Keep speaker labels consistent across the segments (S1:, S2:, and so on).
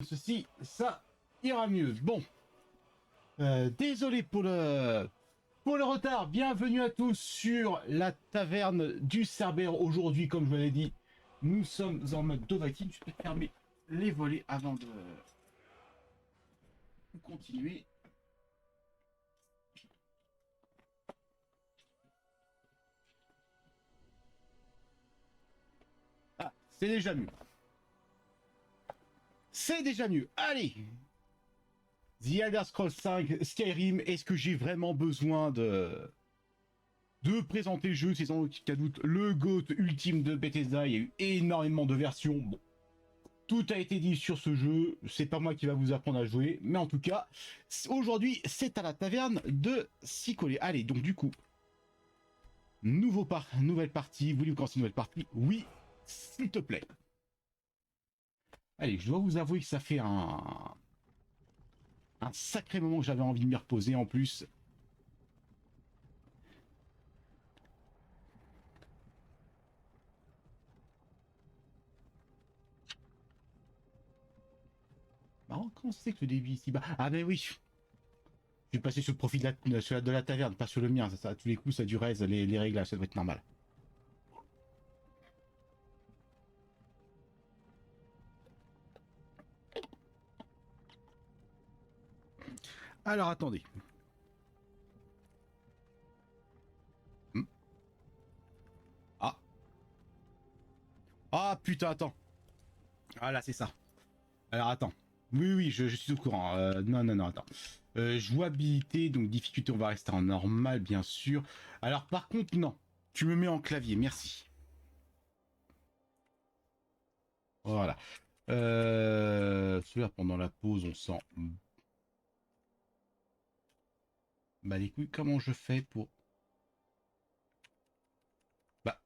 S1: ceci, ça ira mieux. Bon, désolé pour le retard. Bienvenue à tous sur la taverne du Cerbère. Aujourd'hui, comme je vous l'ai dit, nous sommes en mode Dovahkiin. Je peux fermer les volets avant de continuer. Ah, c'est déjà mieux. C'est déjà mieux. Allez, The Elder Scrolls 5, Skyrim, est-ce que j'ai vraiment besoin de présenter le jeu? C'est sans aucun doute le GOAT ultime de Bethesda. Il y a eu énormément de versions. Bon, tout a été dit sur ce jeu. C'est pas moi qui va vous apprendre à jouer. Mais en tout cas, aujourd'hui, c'est à la taverne de s'y coller. Allez, donc du coup, nouvelle partie. Voulez-vous commencer une nouvelle partie? Oui, s'il te plaît. Allez, je dois vous avouer que ça fait un sacré moment que j'avais envie de m'y reposer en plus. Marrant, comment c'est que le débit ici bas? Ah ben oui, je suis passé sur le profil de la taverne, pas sur le mien. Ça, à tous les coups, ça du raise, les réglages, ça doit être normal. Alors attendez. Ah. Ah putain, attends. Ah là, c'est ça. Alors attends. Oui, oui, je suis au courant. Non, attends. Jouabilité, donc difficulté, on va rester en normal, bien sûr. Alors par contre, non. Tu me mets en clavier, merci. Voilà. Celui-là, pendant la pause, on sent... Bah les couilles, comment je fais pour... Bah...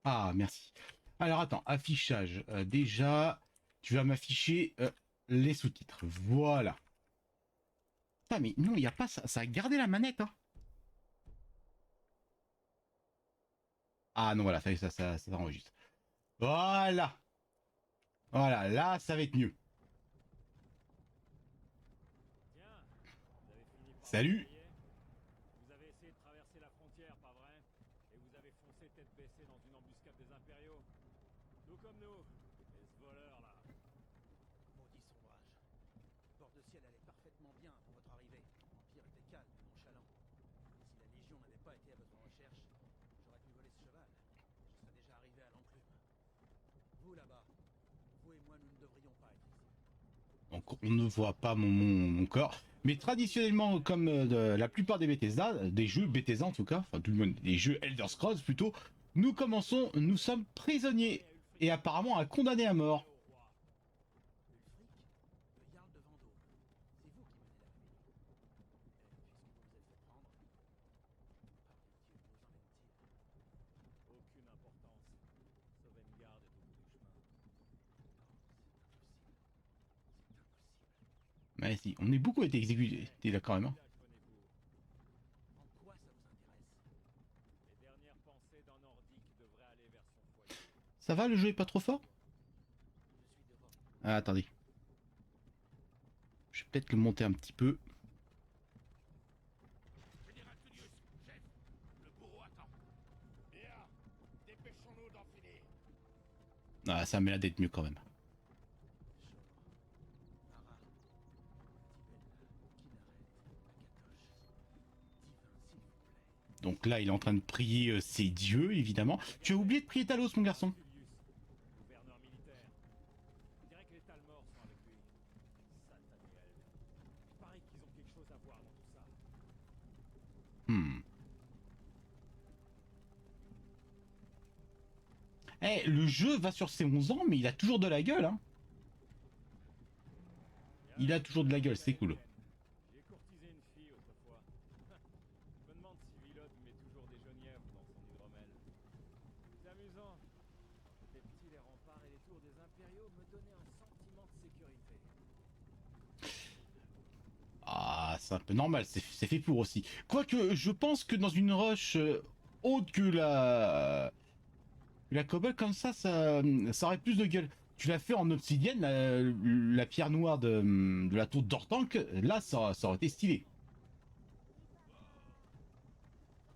S1: Ah, merci. Alors attends, affichage. Déjà, tu vas m'afficher les sous-titres. Voilà. Putain, mais non, il n'y a pas ça. Ça a gardé la manette, hein. Ah non, voilà, ça enregistre. Voilà. Voilà, là, ça va être mieux. Salut.
S2: Vous avez essayé de traverser la frontière, pas vrai? Et vous avez foncé tête baissée dans une embuscade des impériaux. Tout comme nous. Et ce voleur-là.
S3: Maudit sauvage. Bord de ciel allait parfaitement bien avant votre arrivée. L'Empire était calme et nonchalant. Si la Légion n'avait pas été à votre recherche, j'aurais pu voler ce cheval. Je serais déjà arrivé à l'enclume. Vous là-bas, vous et moi, nous ne devrions pas être ici.
S1: Donc, on ne voit pas mon corps. Mais traditionnellement, comme la plupart des Bethesda, des jeux Bethesda en tout cas, enfin tout le monde, des jeux Elder Scrolls plutôt, nous commençons, nous sommes prisonniers et apparemment à condamner à mort.
S3: Ulfric, le Jarl de Vendôme. C'est vous qui menez la famille. Et puisque vous vous êtes fait prendre... Ah mon Dieu, où en est-il?
S2: Aucune importance. Sauvegarde est au bout du chemin.
S3: Non, c'est impossible. C'est impossible.
S1: Mais si, on est beaucoup été exécutés là quand même. Hein.
S3: En quoi ça vous intéresse?
S2: Les dernières pensées d'un Nordique devraient aller vers son foyer.
S1: Ça va, le jeu est pas trop fort?
S3: Je suis devant.
S1: Ah, attendez. Je vais peut-être le monter un petit peu.
S4: Général Tullius, chef, le bourreau attend. Bien, dépêchons-nous d'en finir.
S1: Ah, ça m'a l'air d'être mieux quand même.
S3: Mara, Tibella, Kinaret, Akatosh. Divin, s'il vous plaît.
S1: Donc là, il est en train de prier ses dieux, évidemment. Tu as oublié de prier Talos, mon garçon.
S2: Tullius, gouverneur militaire. On dirait que les Talmors sont avec lui. Satané elfe. Il paraît qu'ils ont quelque chose à voir dans tout ça.
S1: Eh, le jeu va sur ses 11 ans, mais il a toujours de la gueule, hein. Il a toujours de la gueule, c'est cool.
S2: J'ai courtisé une fille autrefois. Je me demande si Villod met toujours des genièvres dans son hydromel. C'est amusant. Quand j'étais petit, les remparts et les tours des impériaux me donnaient un sentiment de sécurité.
S1: Ah, c'est un peu normal, c'est fait pour aussi. Quoique, je pense que dans une rush haute que la cobble, comme ça aurait plus de gueule. Tu l'as fait en obsidienne, la pierre noire de la tour d'Ortank, là ça aurait été stylé.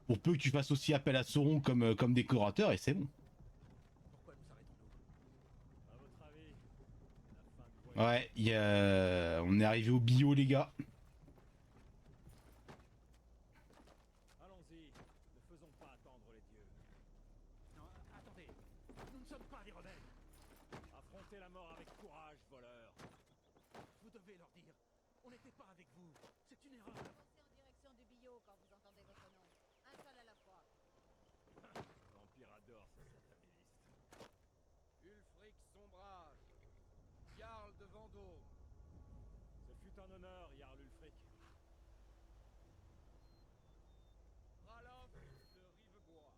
S1: Pour peu que tu fasses aussi appel à Sauron comme décorateur et c'est bon.
S3: Pourquoi nous arrêtons-nous?
S2: À votre avis, la fin du voyage.
S1: Ouais, on est arrivé au bio les gars.
S2: Allons-y, ne faisons pas attendre les dieux.
S3: Non, attendez. Nous ne sommes pas des rebelles.
S2: Affrontez la mort avec courage, voleur.
S3: Vous devez leur dire. On n'était pas avec vous. C'est une erreur.
S5: Avancez en direction du bio quand vous entendez votre nom. Un seul à la fois.
S2: L'Empire adore ces satanélistes.
S4: Ulfric Sombrage, Jarl de Vendôme.
S2: Ce fut un honneur, Jarl Ulfric.
S4: Ralof de Rivebois.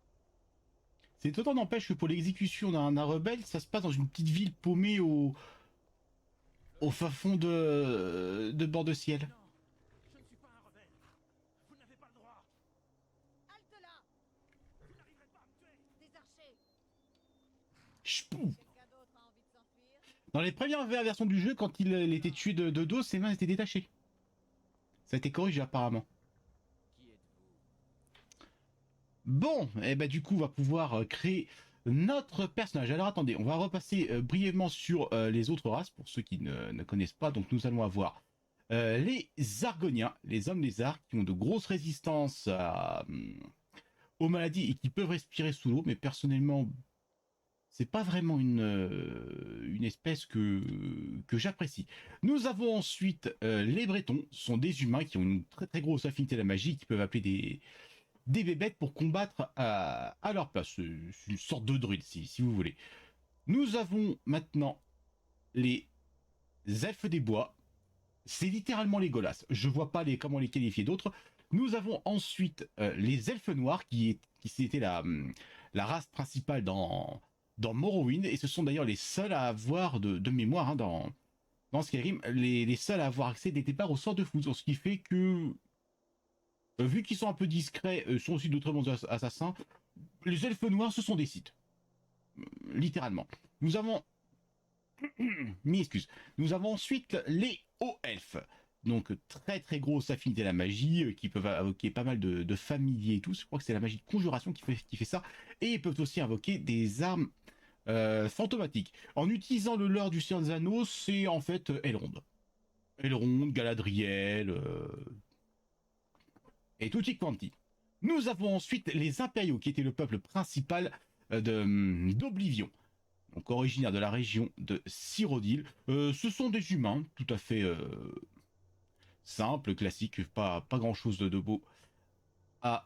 S1: C'est étonnant, n'empêche que pour l'exécution d'un rebelle, ça se passe dans une petite ville paumée au fin fond de bord de ciel.
S3: Non, je ne suis pas un rebelle. Vous n'avez pas le droit.
S5: Halte là!
S3: Vous n'arriverez pas à me tuer.
S5: Des archers!
S1: Chpou.
S5: Quelqu'un d'autre a envie de s'enfuir?
S1: Dans les premières versions du jeu, quand il était tué de dos, ses mains étaient détachées. Ça a été corrigé apparemment.
S4: Qui êtes-vous?
S1: Bon, et bah du coup, on va pouvoir créer notre personnage. Alors attendez, on va repasser brièvement sur les autres races, pour ceux qui ne connaissent pas. Donc nous allons avoir les Argoniens, les hommes lézards, qui ont de grosses résistances aux maladies et qui peuvent respirer sous l'eau, mais personnellement, c'est pas vraiment une espèce que j'apprécie. Nous avons ensuite les Bretons, ce sont des humains qui ont une très très grosse affinité à la magie, qui peuvent appeler des bébêtes pour combattre à leur place. C'est une sorte de druide, si vous voulez. Nous avons maintenant les elfes des bois. C'est littéralement les Golas. Je vois pas comment les qualifier d'autres. Nous avons ensuite les elfes noirs, qui c'était la race principale dans Morrowind. Et ce sont d'ailleurs les seuls à avoir de mémoire hein, dans Skyrim, les seuls à avoir accès dès départ au sort de foudre. Ce qui fait que vu qu'ils sont un peu discrets, sont aussi de très bons assassins. Les elfes noirs, ce sont des Sith. Littéralement. Nous avons... Nous avons ensuite les hauts elfes. Donc très très grosse affinité à la magie, qui peuvent invoquer pas mal de familiers et tout. Je crois que c'est la magie de conjuration qui fait ça. Et ils peuvent aussi invoquer des armes fantomatiques. En utilisant le leurre du Seigneur des Anneaux, c'est en fait Elrond. Elrond, Galadriel... et tutti quanti. Nous avons ensuite les impériaux, qui étaient le peuple principal d'Oblivion, donc originaire de la région de Cyrodiil. Ce sont des humains, tout à fait simples, classiques, pas grand chose de beau à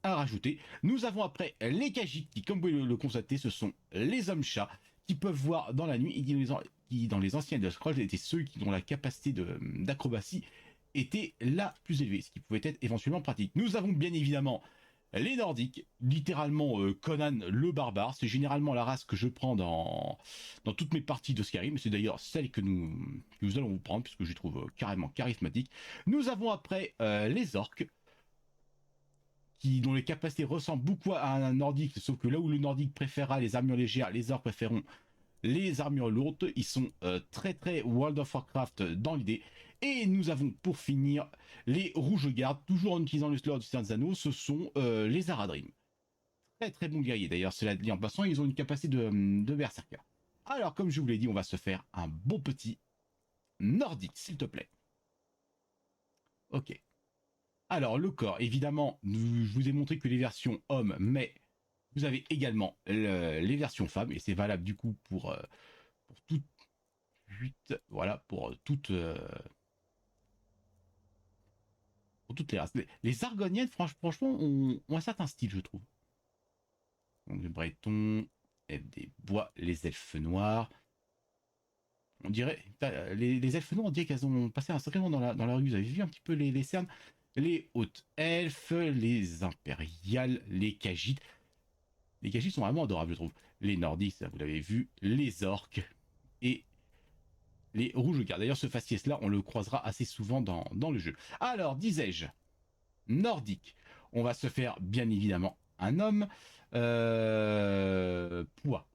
S1: rajouter. Nous avons après les Khajiits, qui, comme vous pouvez le constater, ce sont les hommes-chats, qui peuvent voir dans la nuit, et qui dans les anciennes Elder Scrolls étaient ceux qui ont la capacité d'acrobatie était la plus élevée, ce qui pouvait être éventuellement pratique. Nous avons bien évidemment les Nordiques, littéralement Conan le barbare. C'est généralement la race que je prends dans toutes mes parties de Skyrim. C'est d'ailleurs celle que nous allons vous prendre, puisque je les trouve carrément charismatique. Nous avons après les orques, dont les capacités ressemblent beaucoup à un nordique, sauf que là où le nordique préférera les armures légères, les orques préféreront les armures lourdes. Ils sont très très World of Warcraft dans l'idée. Et nous avons pour finir les Rouges-Gardes, toujours en utilisant le slore du Seigneur des Anneaux, ce sont les Aradrim. Très très bons guerriers d'ailleurs, cela dit en passant, ils ont une capacité de berserker. Alors comme je vous l'ai dit, on va se faire un bon petit nordique, s'il te plaît. Ok. Alors le corps, évidemment, je vous ai montré que les versions hommes, mais vous avez également les versions femmes, et c'est valable du coup pour toutes 8, voilà, pour toutes les races. Les Argoniennes, franchement, ont un certain style, je trouve. Donc les Bretons, des bois, les elfes noirs. On dirait, les elfes noirs, on dirait qu'elles ont passé un sacré moment dans la rue. Vous avez vu un petit peu les cernes. Les hautes elfes, les impériales, les Khajiits. Les Khajiits sont vraiment adorables, je trouve. Les Nordiques, ça, vous l'avez vu, les orques et les Rouges-Gardes. D'ailleurs, ce faciès-là, on le croisera assez souvent dans le jeu. Alors, disais-je, nordique. On va se faire, bien évidemment, un homme. Poids.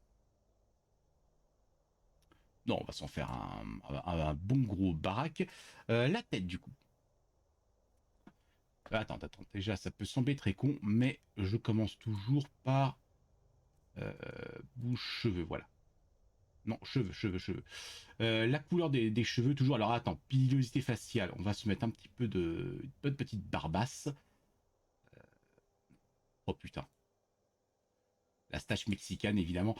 S1: Non, on va s'en faire un bon gros baraque. La tête, du coup. Attends. Déjà, ça peut sembler très con, mais je commence toujours par bouche, cheveux, voilà. Non, cheveux. La couleur des cheveux, toujours. Alors attends, pilosité faciale. On va se mettre un petit peu une bonne petite barbasse. Oh putain. La stache mexicaine, évidemment.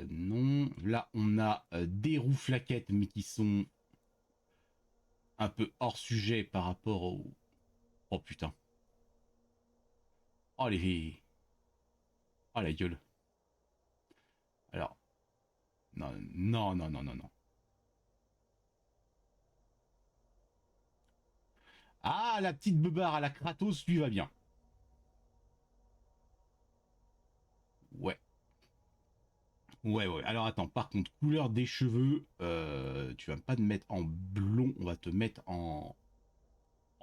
S1: Non. Là, on a des rouflaquettes, mais qui sont un peu hors sujet par rapport au... Oh putain. Oh les... Oh la gueule. Alors... Non. Ah, la petite beubare à la Kratos lui va bien. Ouais. Ouais. Alors attends, par contre, couleur des cheveux, tu vas pas te mettre en blond, on va te mettre en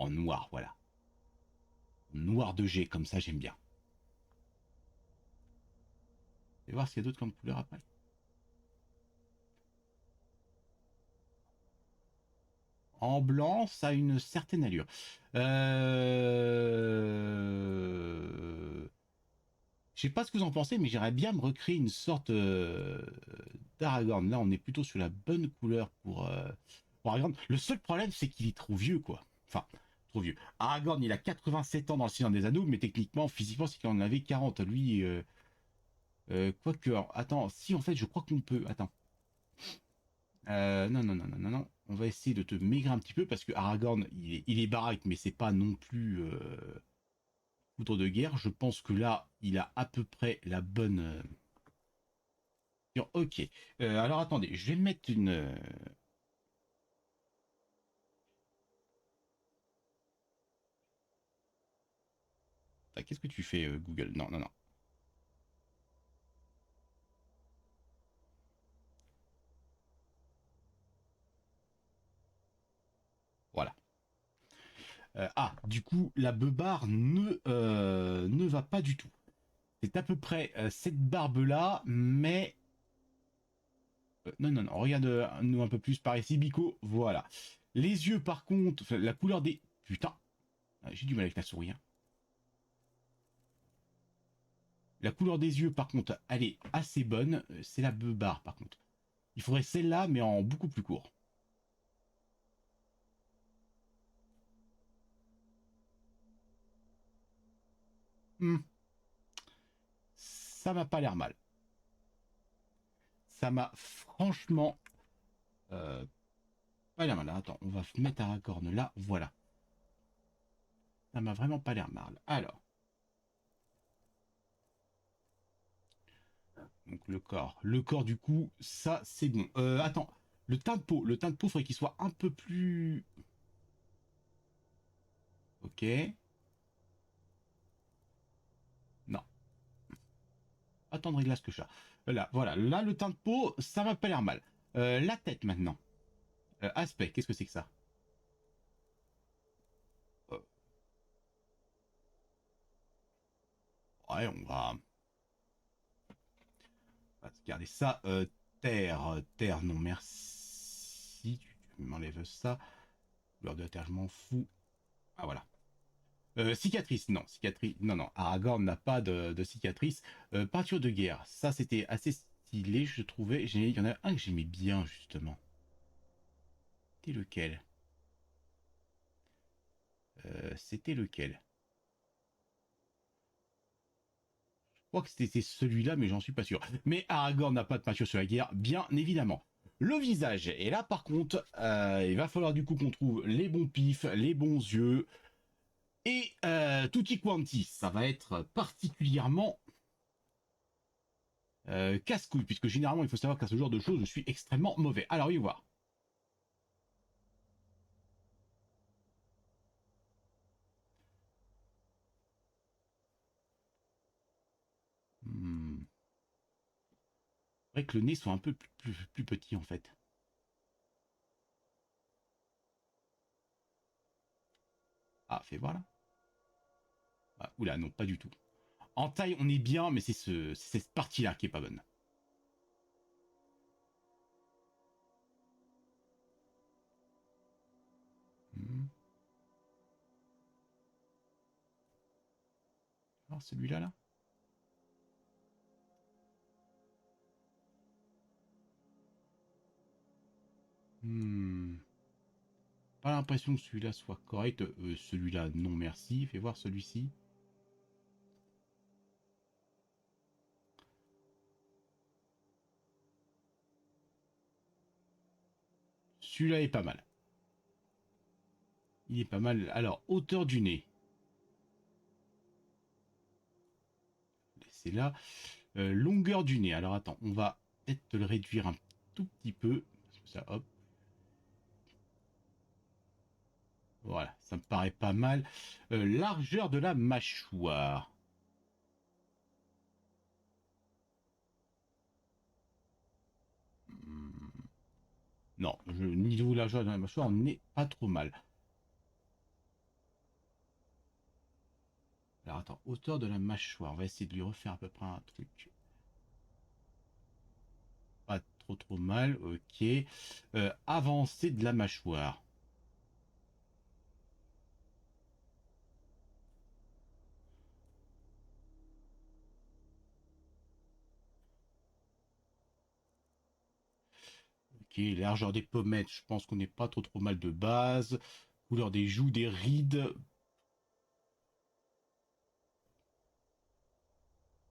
S1: noir, voilà. Noir de G, comme ça j'aime bien. Et voir s'il y a d'autres comme couleurs après. En blanc, ça a une certaine allure. Je sais pas ce que vous en pensez, mais j'aimerais bien me recréer une sorte d'Aragorn. Là, on est plutôt sur la bonne couleur pour Aragorn. Le seul problème, c'est qu'il est trop vieux, quoi. Enfin, trop vieux. Aragorn, il a 87 ans dans le Seigneur des Anneaux, mais techniquement, physiquement, c'est qu'il en avait 40. Lui, quoique... Attends, si, en fait, je crois qu'on peut... Attends. Non. On va essayer de te maigrir un petit peu, parce que Aragorn, il est baraque, mais c'est pas non plus... Foudre de guerre. Je pense que là, il a à peu près la bonne... Ok. Alors attendez, je vais mettre une... Ah, qu'est-ce que tu fais, Google? Non. Voilà. Du coup, la beubare ne va pas du tout. C'est à peu près cette barbe-là, mais... Non. Regarde-nous un peu plus par ici, Bico. Voilà. Les yeux, par contre, enfin, la couleur des... Putain. J'ai du mal avec la souris. Hein. La couleur des yeux, par contre, elle est assez bonne. C'est la beubare, par contre. Il faudrait celle-là, mais en beaucoup plus court. Hmm. Ça m'a pas l'air mal. Ça m'a franchement pas l'air mal. Attends, on va mettre Aragorn là. Voilà. Ça m'a vraiment pas l'air mal. Alors. Donc le corps. Le corps, du coup, ça, c'est bon. Attends. Le teint de peau. Le teint de peau, faudrait qu'il soit un peu plus... Ok. Non. Attendre glace que ça. Là, voilà. Là, le teint de peau, ça m'a pas l'air mal. La tête, maintenant. Aspect, qu'est-ce que c'est que ça? Euh, Ouais, on va garder ça. Terre, non, merci. Tu m'enlèves ça. Couleur de la terre, je m'en fous. Ah, voilà. Cicatrice, non. Cicatrice, non. Aragorn n'a pas de cicatrice. Peinture de guerre, ça c'était assez stylé, je trouvais. Il y en a un que j'aimais bien, justement. C'était lequel? C'était lequel? Je crois que c'était celui-là, mais j'en suis pas sûr. Mais Aragorn n'a pas de peinture sur la guerre, bien évidemment. Le visage, et là par contre, il va falloir du coup qu'on trouve les bons pifs, les bons yeux, et tutti quanti. Ça va être particulièrement casse-couille, puisque généralement il faut savoir qu'à ce genre de choses, je suis extrêmement mauvais. Alors, oui, voir. Hmm. C'est vrai que le nez soit un peu plus petit en fait. Ah, fais voir là. Ah, oula, non, pas du tout. En taille, on est bien, mais c'est cette partie-là qui est pas bonne. Hmm. Alors, celui-là, là. Hmm. Pas l'impression que celui-là soit correct. Celui-là, non merci. Fais voir celui-ci. Celui-là est pas mal. Il est pas mal. Alors, hauteur du nez. C'est là. Longueur du nez. Alors, attends, on va peut-être le réduire un tout petit peu. Ça, hop. Voilà, ça me paraît pas mal. Largeur de la mâchoire. Hmm. Non, niveau largeur de la mâchoire, on n'est pas trop mal. Alors attends, hauteur de la mâchoire. On va essayer de lui refaire à peu près un truc. Pas trop mal, ok. Avancée de la mâchoire. Ok, largeur des pommettes, je pense qu'on n'est pas trop mal de base. Couleur des joues, des rides.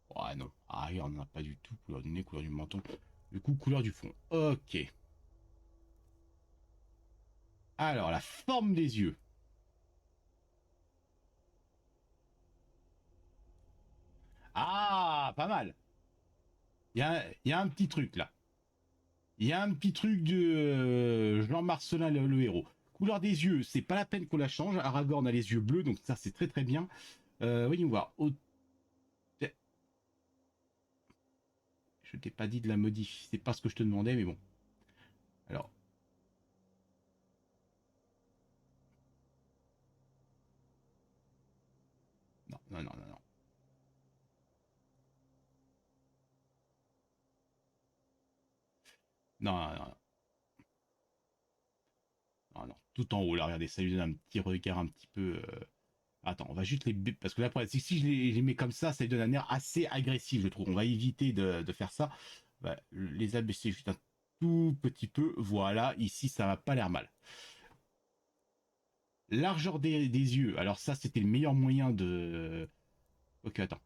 S1: Ouais, non. Ah, on n'en a pas du tout. Couleur du nez, couleur du menton. Du coup, couleur du fond. Ok. Alors, la forme des yeux. Ah, pas mal. Il y a un petit truc là. Il y a un petit truc de Jean Marcelin, le héros. Couleur des yeux, c'est pas la peine qu'on la change. Aragorn a les yeux bleus, donc ça c'est très bien. Voyons voir. Je t'ai pas dit de la modifier, c'est pas ce que je te demandais, mais bon. Alors, non. Non. Non. Tout en haut, là, regardez, ça lui donne un petit regard un petit peu. Attends, on va juste les. Parce que là, si je les mets comme ça lui donne un air assez agressif, je trouve. On va éviter de faire ça. On va les abaisser juste un tout petit peu. Voilà, ici, ça va pas l'air mal. Largeur des yeux. Alors, ça, c'était le meilleur moyen de. Ok, attends.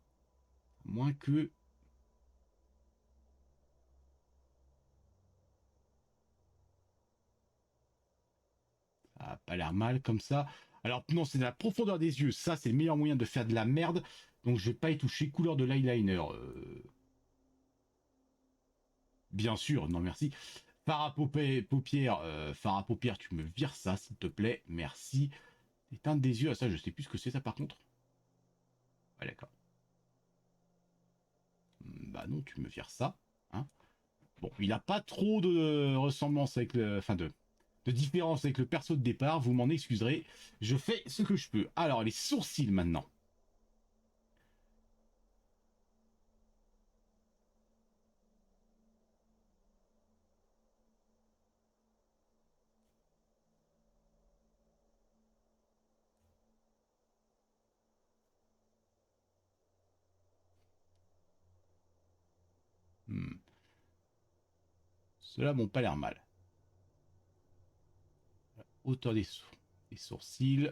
S1: Moins que. Ça a pas l'air mal comme ça. Alors, non, c'est de la profondeur des yeux. Ça, c'est le meilleur moyen de faire de la merde. Donc, je vais pas y toucher. Couleur de l'eyeliner. Bien sûr, non merci. Paupières, fard à paupières, tu me vires ça, s'il te plaît. Merci. Éteindre des yeux, ah, ça, je sais plus ce que c'est, ça, par contre. Ouais, d'accord. Bah non, tu me vires ça. Hein. Bon, il a pas trop de ressemblance avec le. Enfin, de différence avec le perso de départ, vous m'en excuserez. Je fais ce que je peux. Alors, les sourcils maintenant. Hmm. Ceux-là m'ont pas l'air mal. Hauteur des sourcils.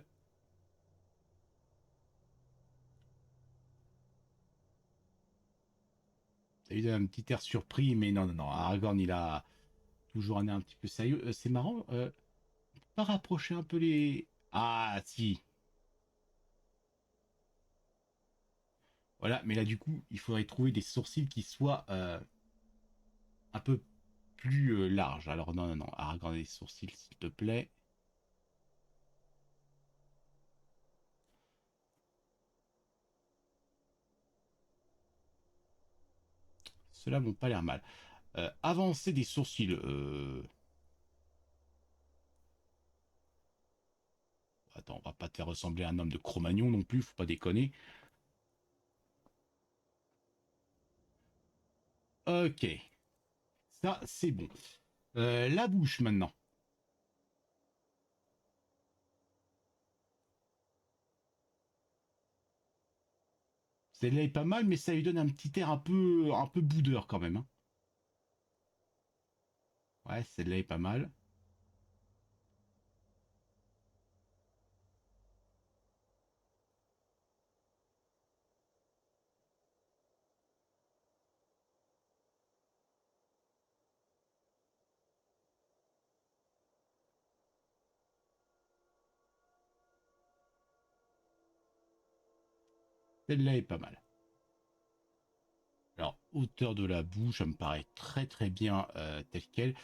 S1: Ça lui donne un petit air surpris, mais non. Aragorn, il a toujours un air un petit peu sérieux. C'est marrant. Pas rapprocher un peu les. Ah, si. Voilà, mais là, du coup, il faudrait trouver des sourcils qui soient un peu plus larges. Alors, non. Aragorn, des sourcils, s'il te plaît. Ceux-là m'ont pas l'air mal. Avancer des sourcils. Attends, on va pas te faire ressembler à un homme de Cro-Magnon non plus, faut pas déconner. Ok. Ça, c'est bon. La bouche, maintenant. Celle-là est pas mal, mais ça lui donne un petit air un peu boudeur quand même, hein. Ouais, celle-là est pas mal. Celle-là est pas mal. Alors, hauteur de la bouche, ça me paraît très très bien tel quel.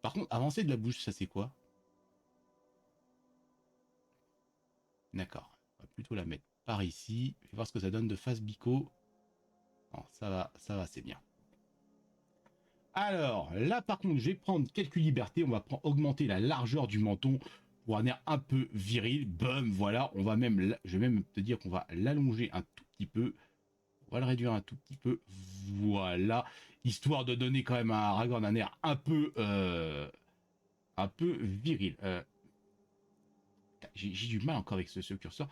S1: Par contre, avancée de la bouche, ça c'est quoi? D'accord. On va plutôt la mettre par ici. Je vais voir ce que ça donne de face bico. Non, ça va, c'est bien. Alors, là par contre, je vais prendre quelques libertés. On va augmenter la largeur du menton pour un air un peu viril. Bum, voilà. On va même, je vais même te dire qu'on va l'allonger un tout petit peu. On va le réduire un tout petit peu. Voilà. Histoire de donner quand même à Aragorn un air un peu viril. J'ai du mal encore avec ce curseur.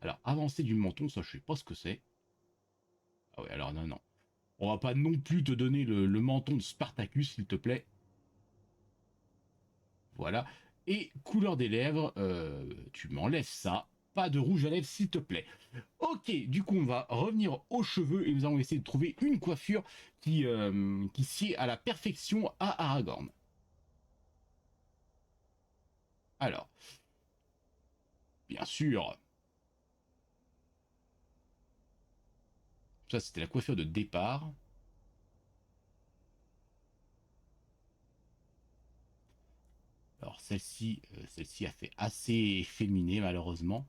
S1: Alors, avancer du menton, ça je sais pas ce que c'est. Ah ouais, alors non, non. On va pas non plus te donner le menton de Spartacus, s'il te plaît. Voilà. Et couleur des lèvres, tu m'enlèves ça. Pas de rouge à lèvres, s'il te plaît. Ok, du coup, on va revenir aux cheveux et nous allons essayer de trouver une coiffure qui sied à la perfection à Aragorn. Alors, bien sûr, ça c'était la coiffure de départ. Alors celle-ci a fait assez féminé malheureusement.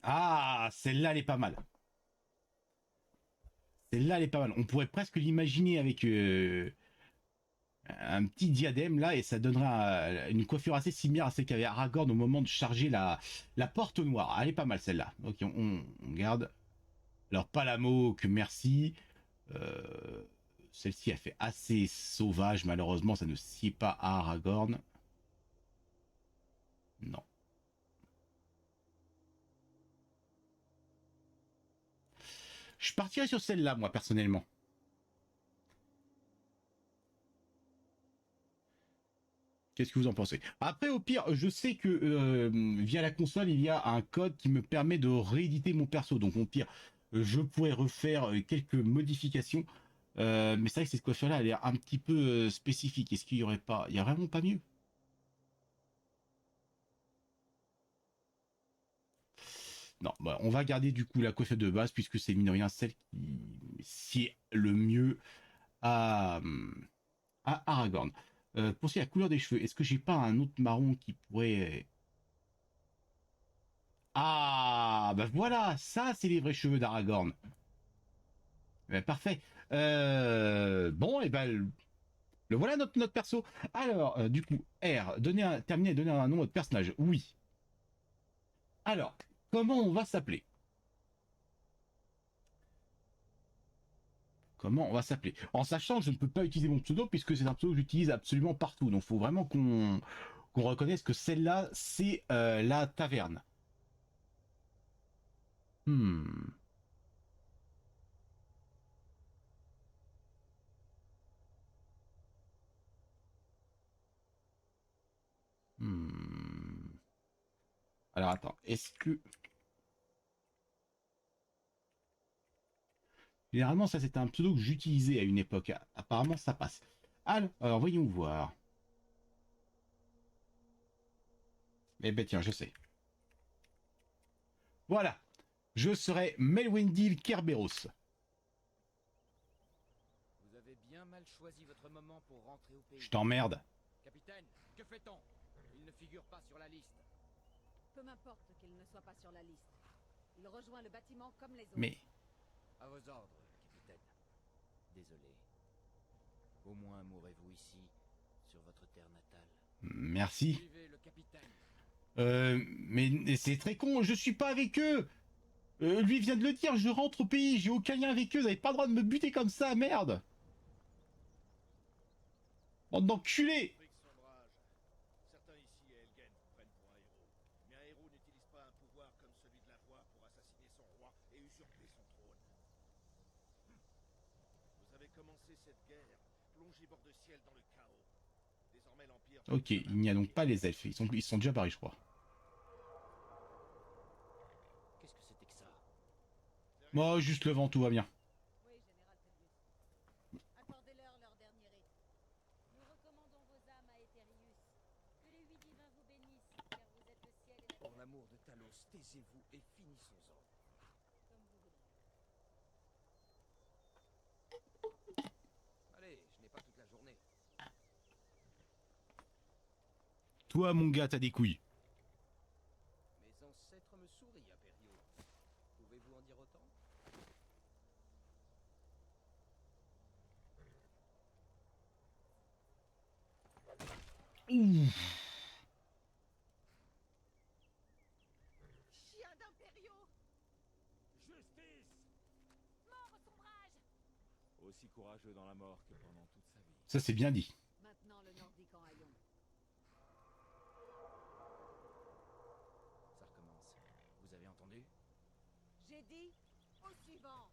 S1: Ah, celle-là elle est pas mal. Celle-là elle est pas mal. On pourrait presque l'imaginer avec un petit diadème là et ça donnera une coiffure assez similaire à celle qu'avait Aragorn au moment de charger la porte noire. Elle est pas mal celle-là. Ok, on garde. Alors pas la que merci. Euh, Celle-ci a fait assez sauvage malheureusement, ça ne sied pas à Aragorn. Non. Je partirais sur celle-là moi personnellement. Qu'est-ce que vous en pensez? Après, au pire, je sais que via la console, il y a un code qui me permet de rééditer mon perso. Donc, au pire, je pourrais refaire quelques modifications. Mais c'est vrai que cette coiffure-là, elle est un petit peu spécifique. Est-ce qu'il y aurait pas... Il y a vraiment pas mieux? Non, bah, on va garder du coup la coiffure de base puisque c'est mine de rien celle qui est le mieux à, à Aragorn. Pour ce qui est de la couleur des cheveux, est-ce que j'ai pas un autre marron qui pourrait... Ah, bah voilà, ça c'est les vrais cheveux d'Aragorn. Ben, parfait. Bon, et ben le voilà notre perso. Alors, du coup, R, terminer et donner un nom à notre personnage. Oui. Alors, comment on va s'appeler? Comment on va s'appeler? En sachant que je ne peux pas utiliser mon pseudo puisque c'est un pseudo que j'utilise absolument partout. Donc, il faut vraiment qu'on reconnaisse que celle-là, c'est la taverne. Hmm. Hmm. Alors, attends. Est-ce que... Généralement, ça, c'était un pseudo que j'utilisais à une époque. Apparemment, ça passe. Alors voyons voir. Eh ben tiens, je sais. Voilà. Je serai Melwendil Kerberos.
S2: Vous avez bien mal choisi votre moment pour rentrer au pays.
S1: Je t'emmerde.
S2: Capitaine, que fait-on? Il ne figure pas sur la liste.
S5: Peu m'importe qu'il ne soit pas sur la liste. Il rejoint le bâtiment comme les autres.
S1: Mais...
S2: À vos ordres, capitaine. Désolé. Au moins mourrez-vous ici, sur votre terre natale.
S1: Merci.
S2: Suivez le capitaine.
S1: Mais c'est très con, je suis pas avec eux. Lui vient de le dire, je rentre au pays, j'ai aucun lien avec eux, vous avez pas le droit de me buter comme ça, merde. Bande d'enculés.
S4: Frick sombrage. Certains ici à Elgen vous prennent pour un héros. Mais un héros n'utilise pas un pouvoir comme celui de la voix pour assassiner son roi et usurper son trône. Vous avez commencé cette guerre, plongé bord de ciel dans le chaos. Désormais l'Empire...
S1: Ok, il n'y a donc pas les elfes, ils sont déjà barrés je crois.
S3: Qu'est-ce que c'était que ça?
S1: Moi, juste le vent, tout va bien.
S5: Oui, Général Tellius. Accordez-leur leur dernier rite.
S6: Nous recommandons vos âmes à Éthérius. Que les huit divins vous bénissent, car vous êtes le ciel et la
S3: Pour
S6: terre.
S3: l'amour de Talos, taisez-vous et finissons-en.
S6: Comme vous voulez.
S3: Allez, je n'ai pas toute la journée.
S1: Toi, mon gars, t'as des couilles.
S3: Mes ancêtres me sourient, Imperio. Pouvez-vous en dire autant?
S1: Ouh.
S5: Chien d'Imperio!
S2: Justice!
S6: Mort au sombrage!
S2: Aussi courageux dans la mort que pendant toute sa vie.
S1: Ça, c'est bien dit.
S5: Maintenant le Nordique en haillons.
S3: Ça recommence. Vous avez entendu?
S5: J'ai dit au suivant.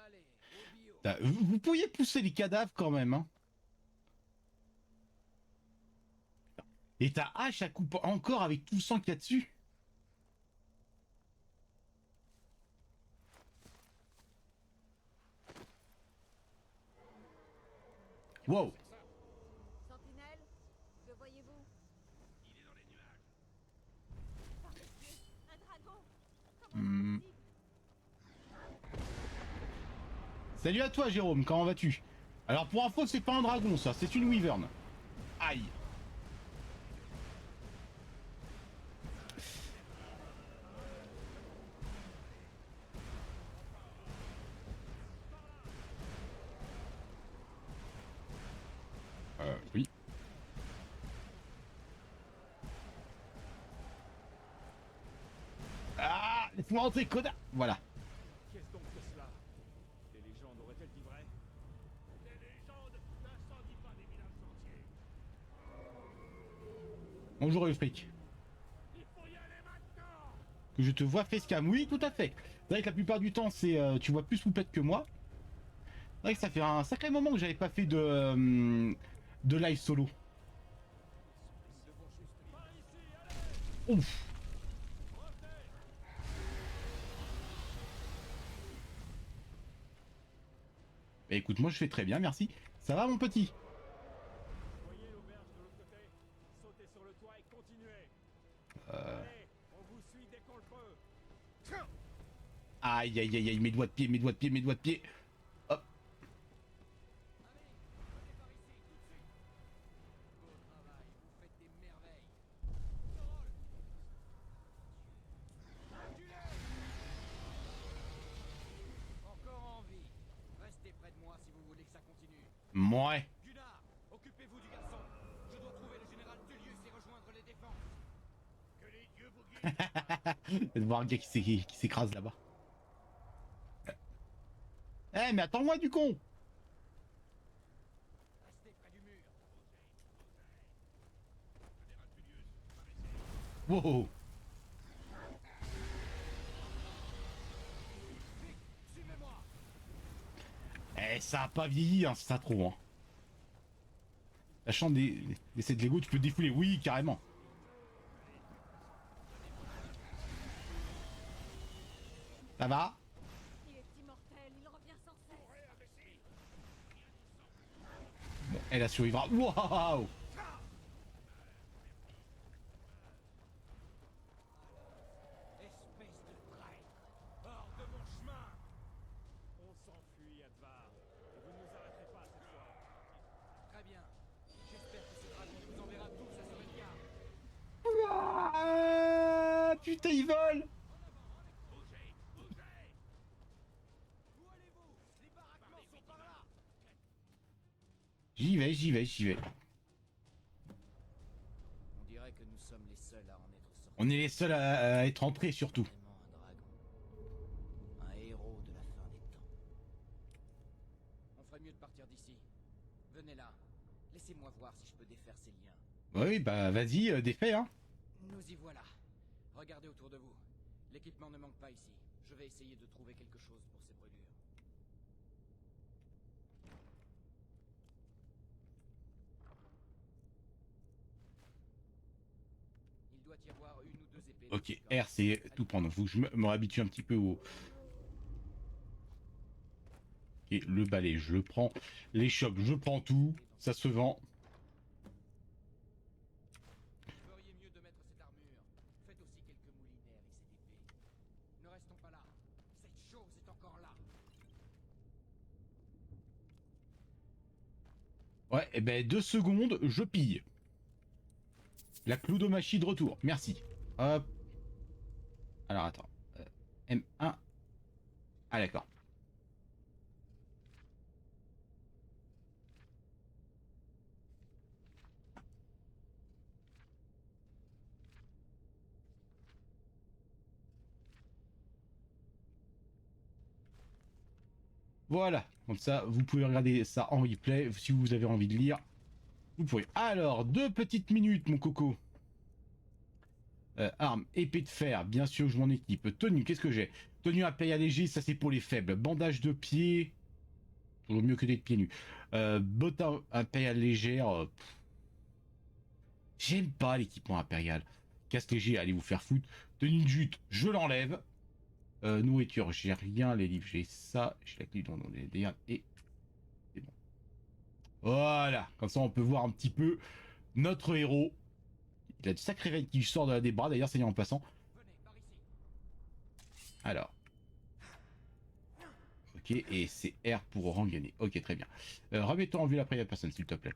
S3: Allez, au bio.
S1: Vous pourriez pousser les cadavres quand même, hein. Et ta hache à coupe encore avec tout le sang qu'il y a dessus. Wow.
S5: Sentinelle, que voyez-vous?
S4: Il est dans les nuages.
S6: Par les dieux, un dragon! Comment
S1: Hmm.
S6: c'est possible?
S1: Salut à toi, Jérôme, comment vas-tu? Alors, pour info, c'est pas un dragon, ça, c'est une wyvern. Aïe. Oui. Ah, laisse-moi entrer, connard. Voilà.
S2: Qu'est-ce donc que cela? Les légendes auraient-elles dit vrai?
S4: Les légendes n'incendient pas des villages entiers.
S1: Bonjour, le fric.
S4: Il faut y aller maintenant.
S1: Que je te vois facecam. Oui, tout à fait. C'est vrai que la plupart du temps, c'est tu vois plus Poupette que moi. C'est vrai que ça fait un sacré moment que j'avais pas fait de live solo. Ouf. Bah écoute, moi je fais très bien, merci. Ça va mon petit?
S2: Voyez l'auberge de l'autre côté? Sautez sur le toit et continuez. Allez, on vous suit dès qu'on le peut.
S1: Aïe aïe aïe aïe, mes doigts de pied, mes doigts de pied, mes doigts de pied. Hop.
S3: Allez, venez par ici, tout de suite. Beau travail, vous faites des merveilles. Carole! Encore en vie. Restez près de moi si vous voulez que ça continue.
S1: Mouais.
S3: Gunnar, occupez-vous du garçon. Je dois trouver le général Tullius et rejoindre les défenses.
S4: Que les dieux vous guident.
S1: De voir un gars qui s'écrase là-bas. Eh mais attends-moi du con.
S3: Restez près du mur.
S4: Général Tullius, paraissez.
S1: Wow.
S3: Vite, suivez-moi.
S1: Eh ça a pas vieilli hein, c'est ça trop hein. La chambre des sets de Lego tu peux défouler, oui carrément. Ça va?
S6: Il est immortel, il revient sans cesse!
S1: Bon, elle a survivra. Waouh.
S3: Espèce de traître. Hors de mon chemin.
S2: On s'enfuit, Advar. Et vous ne nous arrêterez pas cette fois.
S3: Très bien. J'espère que ce dragon nous enverra tous à Sorengar.
S1: Ah, putain il vole.
S3: Où allez-vous? Les baraquements sont par là.
S1: J'y vais, j'y vais, j'y vais.
S3: On dirait que nous sommes les seuls
S1: On est les seuls à être entrés surtout.
S3: Vraiment un dragon. Un héros de la fin des temps. On ferait mieux de partir d'ici. Venez là. Laissez-moi voir si je peux défaire ces liens.
S1: Oui, bah vas-y, défais, hein.
S3: Nous y voilà. Regardez autour de vous. L'équipement ne manque pas ici. Je vais essayer de trouver quelque chose pour ces brûlures. Il doit y avoir une ou deux épées.
S1: Ok, R c'est tout prendre. Faut que je me réhabitue un petit peu au... Ok, le balai, je le prends. Les shops, je prends tout. Ça se vend.
S3: Vous feriez mieux de mettre cette armure. Faites aussi quelques moulinaires et cette épée. Ne restons pas là. Cette chose est encore là.
S1: Ouais, et ben 2 secondes, je pille. La cloudomachie de retour, merci. Hop. Alors attends. M1. Ah d'accord. Voilà, comme ça vous pouvez regarder ça en replay si vous avez envie de lire. Vous pouvez. Alors, 2 petites minutes mon coco. Arme, épée de fer, bien sûr je m'en équipe. Tenue, qu'est-ce que j'ai? Tenue impériale léger, ça c'est pour les faibles. Bandage de pied, toujours mieux que d'être pieds nus. Bottes impériale légère, j'aime pas l'équipement impérial. Casque léger, allez vous faire foutre. Tenue de jute, je l'enlève. Nourriture, j'ai rien. Les livres, j'ai ça. J'ai la clé dans les liens et c'est bon. Voilà, comme ça on peut voir un petit peu notre héros. Il a de sacrés raids qui sort des bras, d'ailleurs, c'est en passant.
S3: Venez, par ici.
S1: Alors. Ok, et c'est R pour rengainer. Ok, très bien. Remets-toi en vue la première personne, s'il te plaît.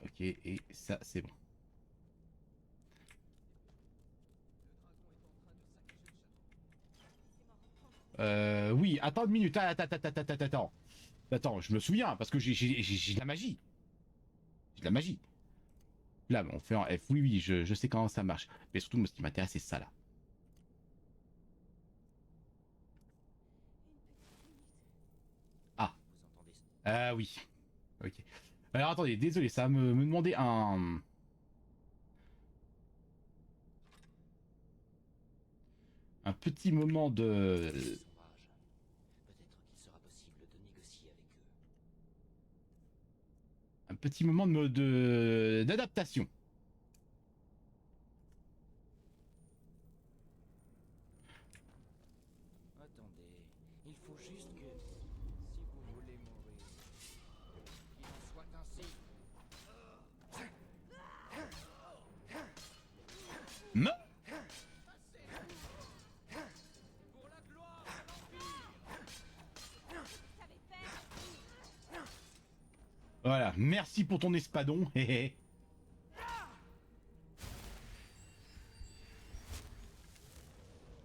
S1: Ok, et ça, c'est bon. Oui, attends une minute. Attends, je me souviens, parce que j'ai de la magie. J'ai de la magie. Là, on fait en F. Oui, oui, je sais comment ça marche. Mais surtout, moi, ce qui m'intéresse, c'est ça, là. Ah.
S3: Vous entendez ça?
S1: Ah oui. Ok. Alors, attendez, désolé, ça va me demander un petit moment de...
S3: Son rage. Peut-être qu'il sera possible de négocier avec eux.
S1: Un petit moment d'adaptation.
S3: Attendez, il faut juste que... Si vous voulez mourir, qu'il en soit ainsi.
S1: Non.
S3: Pour la gloire de l'Empire!
S1: Voilà, merci pour ton espadon. hé hé.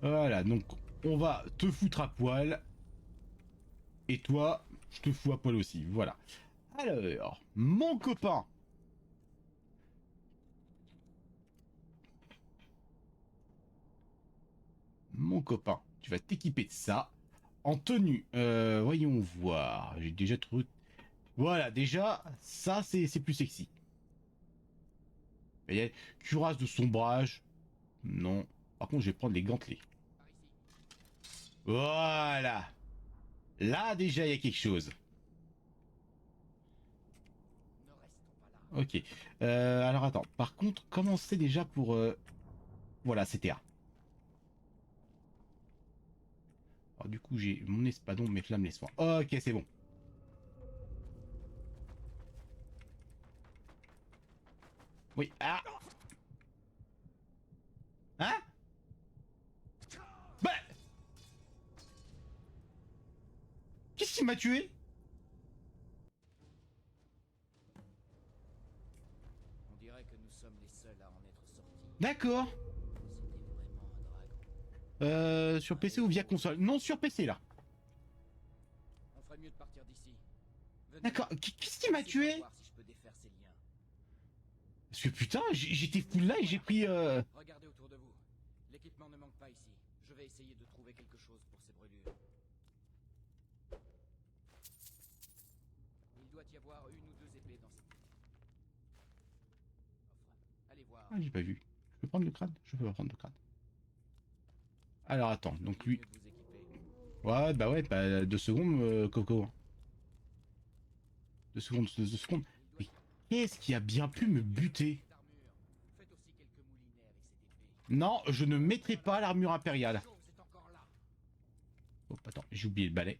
S1: Voilà, donc on va te foutre à poil. Et toi, je te fous à poil aussi. Voilà. Alors, mon copain. Mon copain, tu vas t'équiper de ça. En tenue, voyons voir. J'ai déjà trouvé... Voilà, déjà, ça c'est plus sexy. Il y a cuirasse de sombrage. Non. Par contre, je vais prendre les gantelets.
S3: Par ici.
S1: Voilà. Là, déjà, il y a quelque chose.
S3: Ne restons pas là.
S1: Ok. Alors, attends. Par contre, comment c'est déjà pour... Voilà, c'était A. Alors, du coup, j'ai mon espadon, mes flammes, les soins. Ok, c'est bon. Oui. Ah. Hein? Bah. Qu'est-ce qui m'a tué?
S3: On dirait que nous sommes les seuls à en être sortis.
S1: D'accord.
S3: C'était vraiment un dragon.
S1: Sur PC ou via console? Non, sur PC, là.
S3: On ferait mieux de partir d'ici. Venez.
S1: D'accord. Qu'est-ce qui m'a
S3: Laissez-moi
S1: tué?
S3: voir si je peux défaire ces liens.
S1: Parce que putain, j'étais full là et j'ai pris...
S3: Regardez autour de vous. L'équipement ne manque pas ici. Je vais essayer de trouver quelque chose pour ces brûlures. Il doit y avoir une ou deux épées dans cette coffre. Allez voir.
S1: Ah, j'ai pas vu. Je peux prendre le crâne? Je peux pas prendre le crâne. Alors attends, donc lui...
S3: Mieux de vous équiper.
S1: Ouais, bah 2 secondes, Coco. 2 secondes, 2 secondes. Mais qu'est-ce qui a bien pu me buter?
S3: D'armure. Faites aussi quelques moulinets avec cette épée.
S1: Non, je ne mettrai pas l'armure impériale.
S3: Chose est encore là.
S1: Oh, attends, j'ai oublié le balai.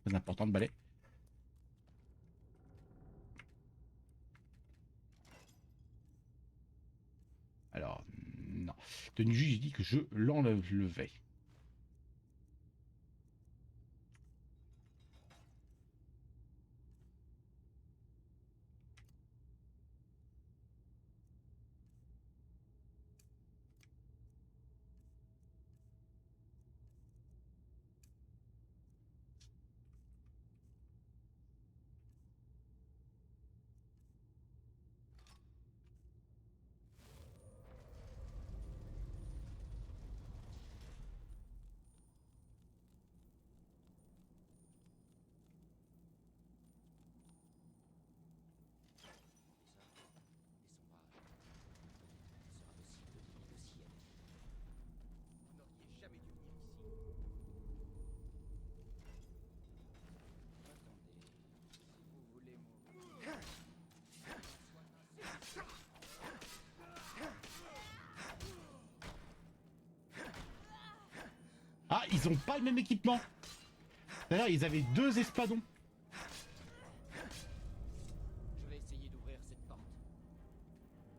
S1: Très important le balai. Alors, non. Tenue juge, j'ai dit que je l'enlevais.
S3: Des ombrages. Peut-être qu'il sera possible de lire ici. Vous n'auriez jamais dû venir ici. Attendez. Si vous voulez mourir.
S1: Ah, ils ont pas le même équipement. D'ailleurs, ils avaient 2 espadons.
S3: Je vais essayer d'ouvrir cette porte.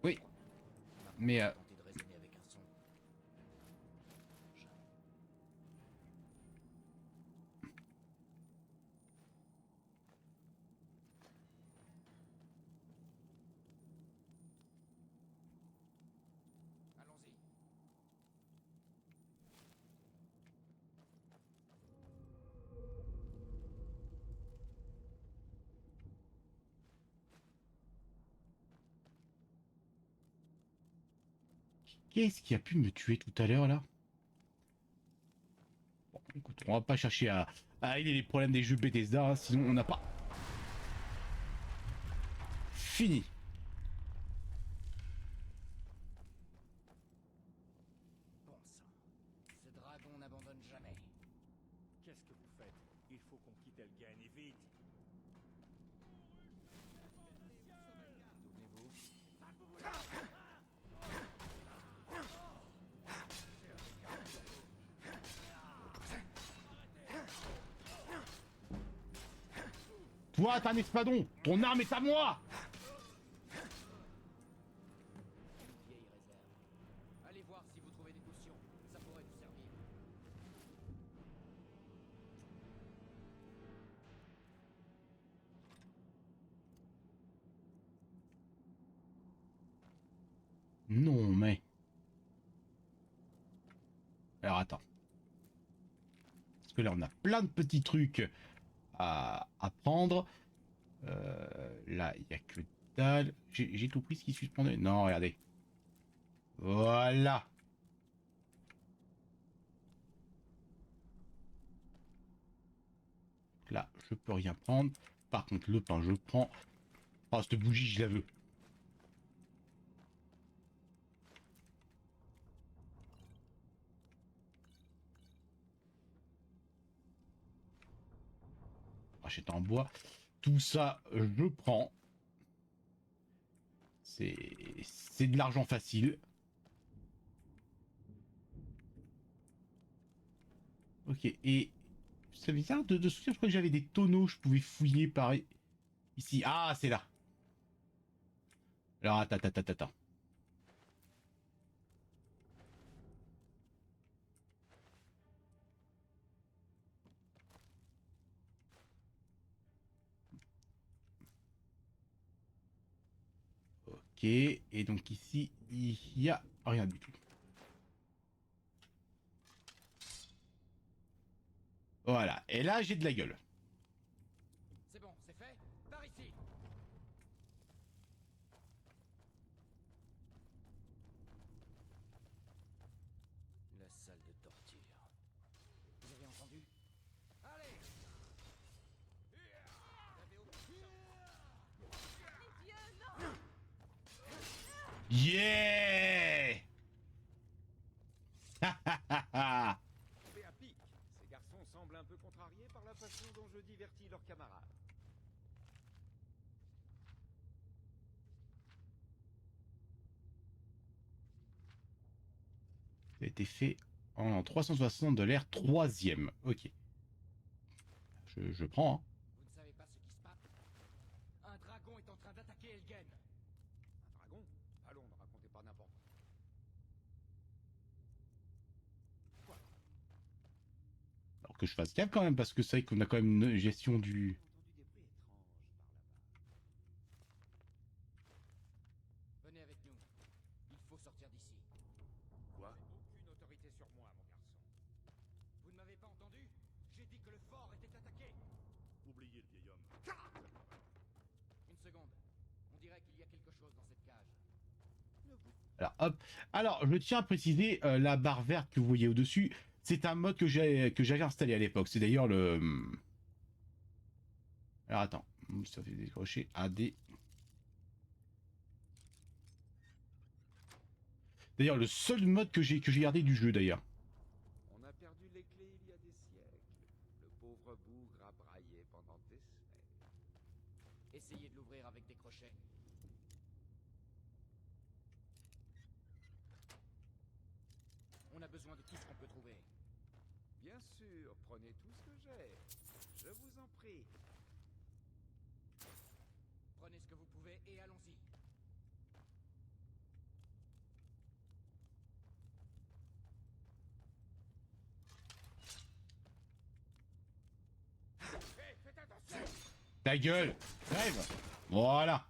S1: Oui, mais
S3: Tenter de raisonner avec un son. Allons-y.
S1: qu'est-ce qui a pu me tuer tout à l'heure là? Bon, écoute, on va pas chercher à régler les problèmes des jeux Bethesda, hein, sinon on n'a pas fini.
S3: Bon sang. Ce dragon n'abandonne jamais.
S2: Qu'est-ce que vous faites? Il faut qu'on quitte Elgen et vite.
S3: Souvenez-vous.
S1: Toi, t'as un espadon, ton arme est à moi.
S3: Une vieille réserve. Allez voir si vous trouvez des potions. Ça pourrait vous servir.
S1: Non mais... Alors attends. Parce que là on a plein de petits trucs à prendre. Là il n'y a que dalle. J'ai tout pris ce qui se suspendait. Non, regardez. Voilà. Là je peux rien prendre. Par contre le pain je prends. Oh, cette bougie je la veux. Achète en bois. Tout ça, je prends. C'est de l'argent facile. Ok, et c'est bizarre de souvenir, je crois que j'avais des tonneaux, je pouvais fouiller par ici. Ah, c'est là. Alors, attends. Ok, et donc ici, il y a rien du tout. Voilà, et là, j'ai de la gueule.
S3: C'est bon, c'est fait. Par ici. salle de torture. Vous avez entendu? Allez!
S1: Yeah. Ha ha ha ha.
S2: Tombé à pic. Ces garçons semblent un peu contrariés par la façon dont je divertis leurs camarades.
S1: Ça a été fait en 360 de l'ère 3e. Ok. Je prends. Hein.
S3: Vous ne savez pas ce qui se passe? Un dragon est en train d'attaquer Elgen.
S2: Un dragon? Allons, ne racontez pas n'importe quoi.
S1: Alors que je fasse gaffe quand même, parce que c'est vrai qu'on a quand même une gestion du...
S3: J'ai entendu des bruits étranges par là-bas. Venez avec nous. Il faut sortir d'ici.
S2: Quoi? Aucune autorité sur moi, mon garçon.
S3: Vous ne m'avez pas entendu? J'ai dit que le fort était attaqué.
S4: Oubliez le vieil homme.
S3: Une seconde. On dirait qu'il y a quelque chose dans cette cage.
S1: Alors, hop. Alors, je tiens à préciser, la barre verte que vous voyez au-dessus, c'est un mode que j'avais installé à l'époque. C'est d'ailleurs le... Alors, attends. Ça fait décrocher AD. D'ailleurs, le seul mode que j'ai gardé du jeu, d'ailleurs.
S2: On a perdu les clés il y a des siècles. Le pauvre bougre a braillé pendant des semaines.
S3: Essayez de l'ouvrir avec des crochets. On a besoin de tout ce qu'on peut trouver.
S2: Bien sûr, prenez tout ce que j'ai. Je vous en prie.
S3: Prenez ce que vous pouvez et allons-y.
S2: Faites attention!
S1: Ta gueule! Crève! Voilà!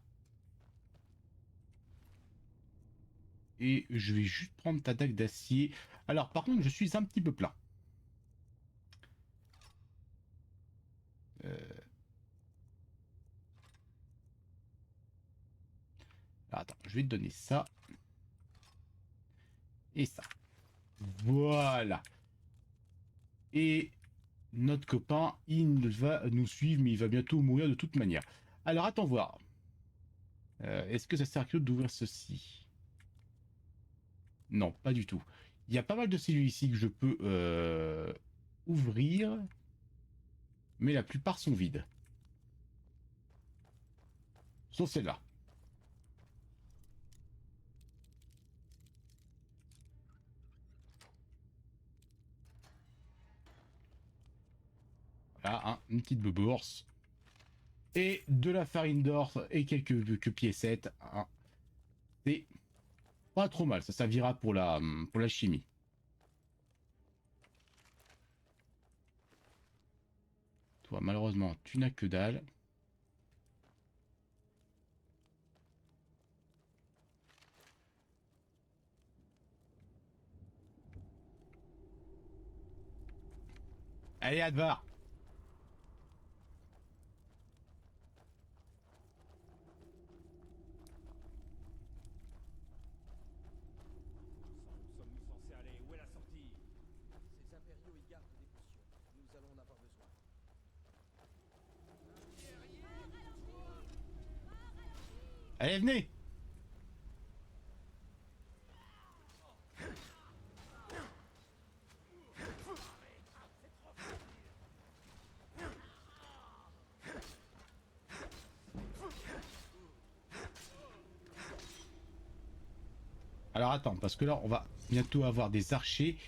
S1: Et je vais juste prendre ta dague d'acier. Alors, par contre, je suis un petit peu plein. Alors, attends, je vais te donner ça. Et ça. Voilà. Et notre copain, il va nous suivre, mais il va bientôt mourir de toute manière. Alors, attends voir. Est-ce que ça sert à quelque chose d'ouvrir ceci? Non, pas du tout. Il y a pas mal de cellules ici que je peux ouvrir, mais la plupart sont vides. Sauf celle-là. Voilà, hein, une petite bourse. Et de la farine d'or et quelques piécettes. Hein. C'est pas trop mal, ça servira pour la chimie. Toi, malheureusement, tu n'as que dalle. Allez, Advar.
S2: Où sommes-nous censés aller? Où est la sortie?
S3: Ces impériaux y gardent des potions. Nous allons en avoir besoin.
S1: Allez, venez. Alors attends, parce que là, on va bientôt avoir des archers.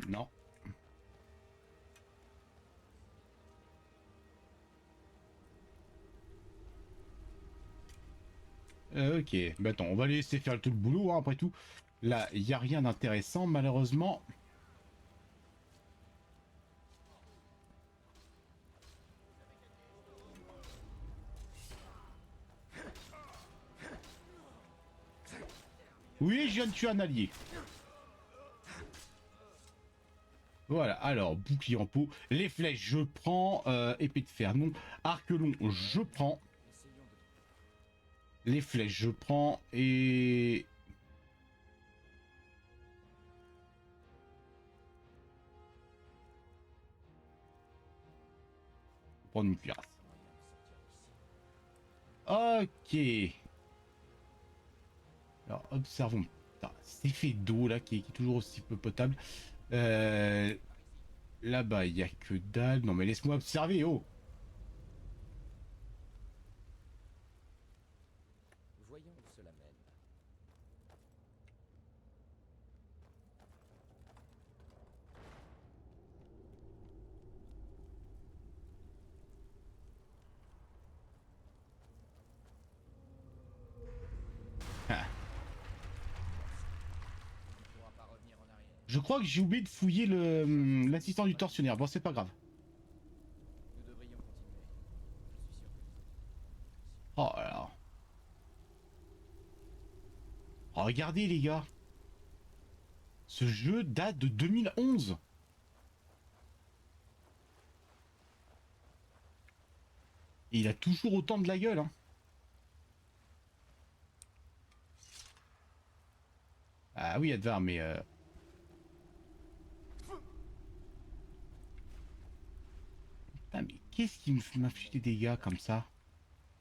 S1: Non. Ok, bah attends, on va les laisser faire tout le boulot, hein, après tout. Là, il n'y a rien d'intéressant, malheureusement. Oui, je viens de tuer un allié. Voilà, alors, bouclier en peau. Les flèches, je prends. Épée de fer, non. Arc long, je prends.
S3: Essayons
S1: Les flèches, je prends et... Prendre une cuirasse. Ok. Alors, observons. Putain, cet effet d'eau là qui est toujours aussi peu potable. Là-bas, il n'y a que dalle. Non mais laisse-moi observer, oh.
S7: Voyons où cela mène.
S1: Ah.
S7: On ne pourra pas revenir en arrière.
S1: Je crois que j'ai oublié de fouiller l'assistant du tortionnaire. Bon, c'est pas grave.
S7: Nous devrions continuer. Je suis sûr que les autres.
S1: Oh là là. Oh, regardez les gars. Ce jeu date de 2011. Et il a toujours autant de la gueule, hein. Ah oui, Advar, mais... Putain, mais qu'est-ce qui m'inflige des dégâts comme ça?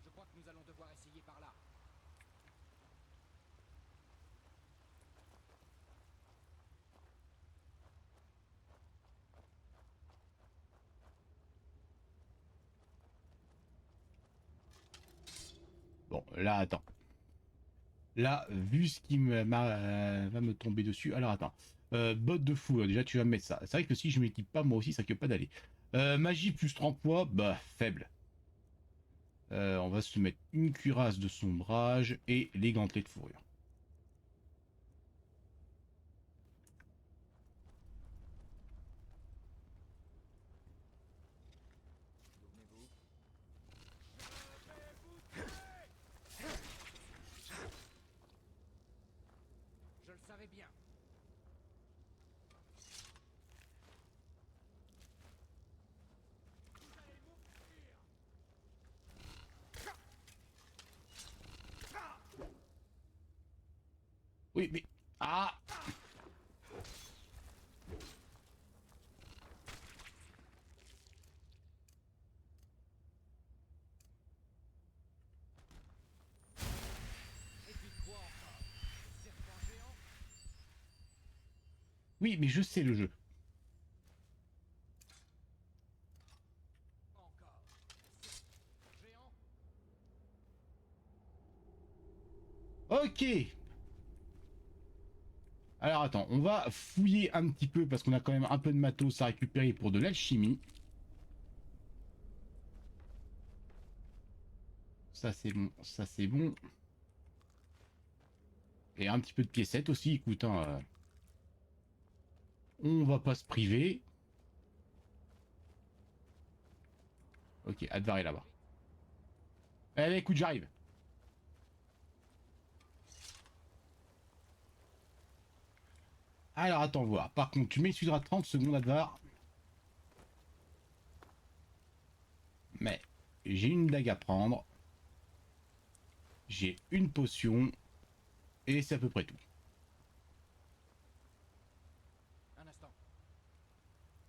S7: Je crois que nous allons devoir essayer par là.
S1: Bon, là, attends. Là, vu ce qui va me tomber dessus... Alors, attends. Botte de fou, déjà, tu vas me mettre ça. C'est vrai que si je m'équipe pas, moi aussi, ça ne pas d'aller. Magie plus 30 poids, bah, faible. On va se mettre une cuirasse de sombrage et les gantelets de fourrure.
S7: Souvenez-vous. Je le savais bien.
S1: Oui, mais... Ah!
S7: Et puis quoi encore? Le serpent géant?
S1: Oui, mais je sais le jeu.
S7: Encore. Le serpent géant?
S1: Ok. Alors attends, on va fouiller un petit peu parce qu'on a quand même un peu de matos à récupérer pour de l'alchimie. Ça c'est bon, ça c'est bon. Et un petit peu de piécettes aussi, écoute, hein, on va pas se priver. Ok, Advar est là-bas. Allez, écoute, j'arrive. Alors attends voir. Par contre, tu m'excuseras 30 secondes, Advar. Mais j'ai une dague à prendre. J'ai une potion. Et c'est à peu près tout.
S7: Un instant.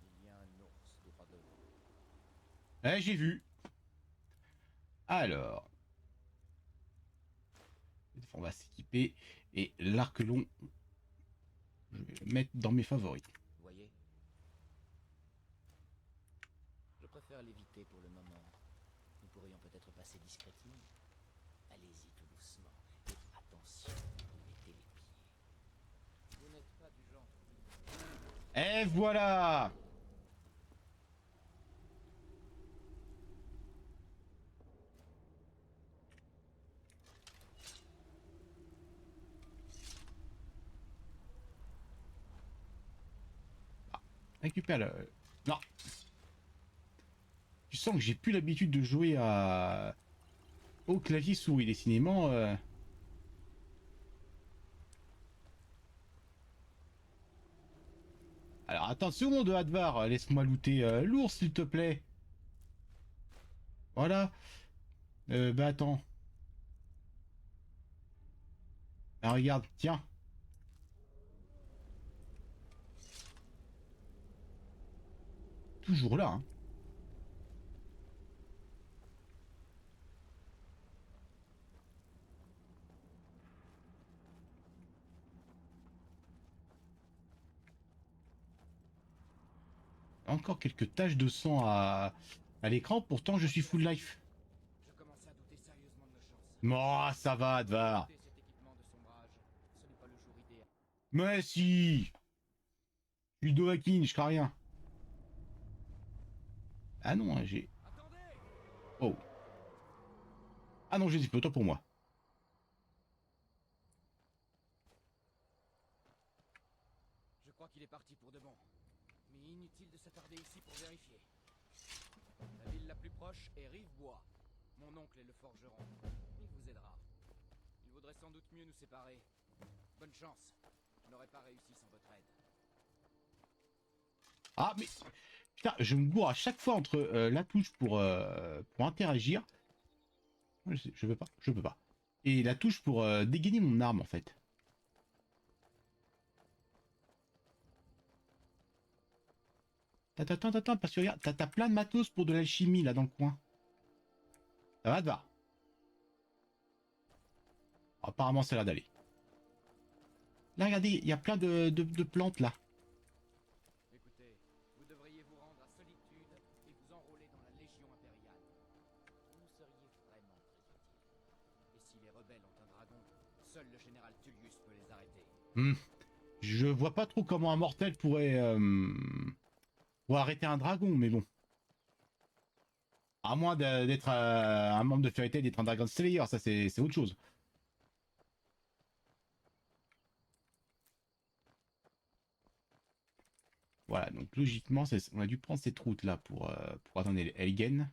S7: Il y a un ours droit devant.
S1: Eh, j'ai vu. Alors. On va s'équiper. Et l'arc long, je vais le mettre dans mes favoris.
S7: Vous voyez? Je préfère l'éviter pour le moment. Nous pourrions peut-être passer discrètement. Allez-y tout doucement. Et attention, vous mettez les pieds. Vous n'êtes pas du genre.
S1: Et voilà. Ah, récupère le... Non. Tu sens que j'ai plus l'habitude de jouer à... au clavier souris, décidément. Alors attention de Advar, laisse-moi looter l'ours s'il te plaît. Voilà. Bah attends. Ah, regarde, tiens. Toujours là, hein. Encore quelques taches de sang à l'écran, pourtant je suis full life.
S7: Je commence à douter sérieusement de nos chances.
S1: Oh, ça va, Advar.
S7: Cet équipement de sombrage, ce n'est pas le jour idéal.
S1: Mais si. Je suis Dovahkiin, je crains rien. Ah non, hein, j'ai...
S2: Attendez!
S1: Oh. Ah non, j'ai dit autant pour moi.
S7: Je crois qu'il est parti pour de bon. Mais inutile de s'attarder ici pour vérifier. La ville la plus proche est Rivebois. Mon oncle est le forgeron. Il vous aidera. Il vaudrait sans doute mieux nous séparer. Bonne chance. Je n'aurais pas réussi sans votre aide.
S1: Ah, mais... Putain, je me gourre à chaque fois entre la touche pour interagir. Je peux pas, je peux pas. Et la touche pour dégainer mon arme, en fait. Attends, parce que regarde, t'as plein de matos pour de l'alchimie, là, dans le coin. Ça va, Advar? Apparemment, ça a l'air d'aller. Là, regardez, il y a plein de plantes, là.
S7: Écoutez, vous devriez vous rendre à Solitude et vous enrôler dans la Légion impériale. Vous nous seriez vraiment très utile. Et si les rebelles ont un dragon, seul le général Tullius peut les arrêter.
S1: Je vois pas trop comment un mortel pourrait arrêter un dragon, mais bon. À moins d'être un membre de Fairy Tail, d'être un Dragon Slayer, ça c'est autre chose. Voilà, donc logiquement, on a dû prendre cette route-là pour attendre Elgen.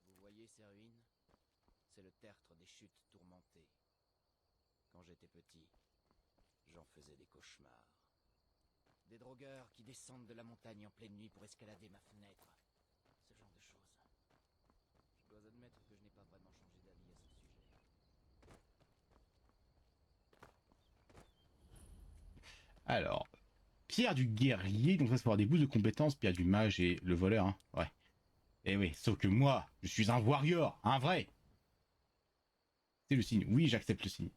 S7: Vous voyez ces ruines? C'est le tertre des chutes tourmentées. Quand j'étais petit, j'en faisais des cauchemars. Des drogueurs qui descendent de la montagne en pleine nuit pour escalader ma fenêtre. Ce genre de choses. Je dois admettre que je n'ai pas vraiment changé d'avis à ce sujet.
S1: Alors, pierre du guerrier, donc ça c'est pour avoir des boosts de compétences, pierre du mage et le voleur, hein. Ouais. Eh oui, sauf que moi, je suis un warrior, un vrai. C'est le signe, oui j'accepte le signe.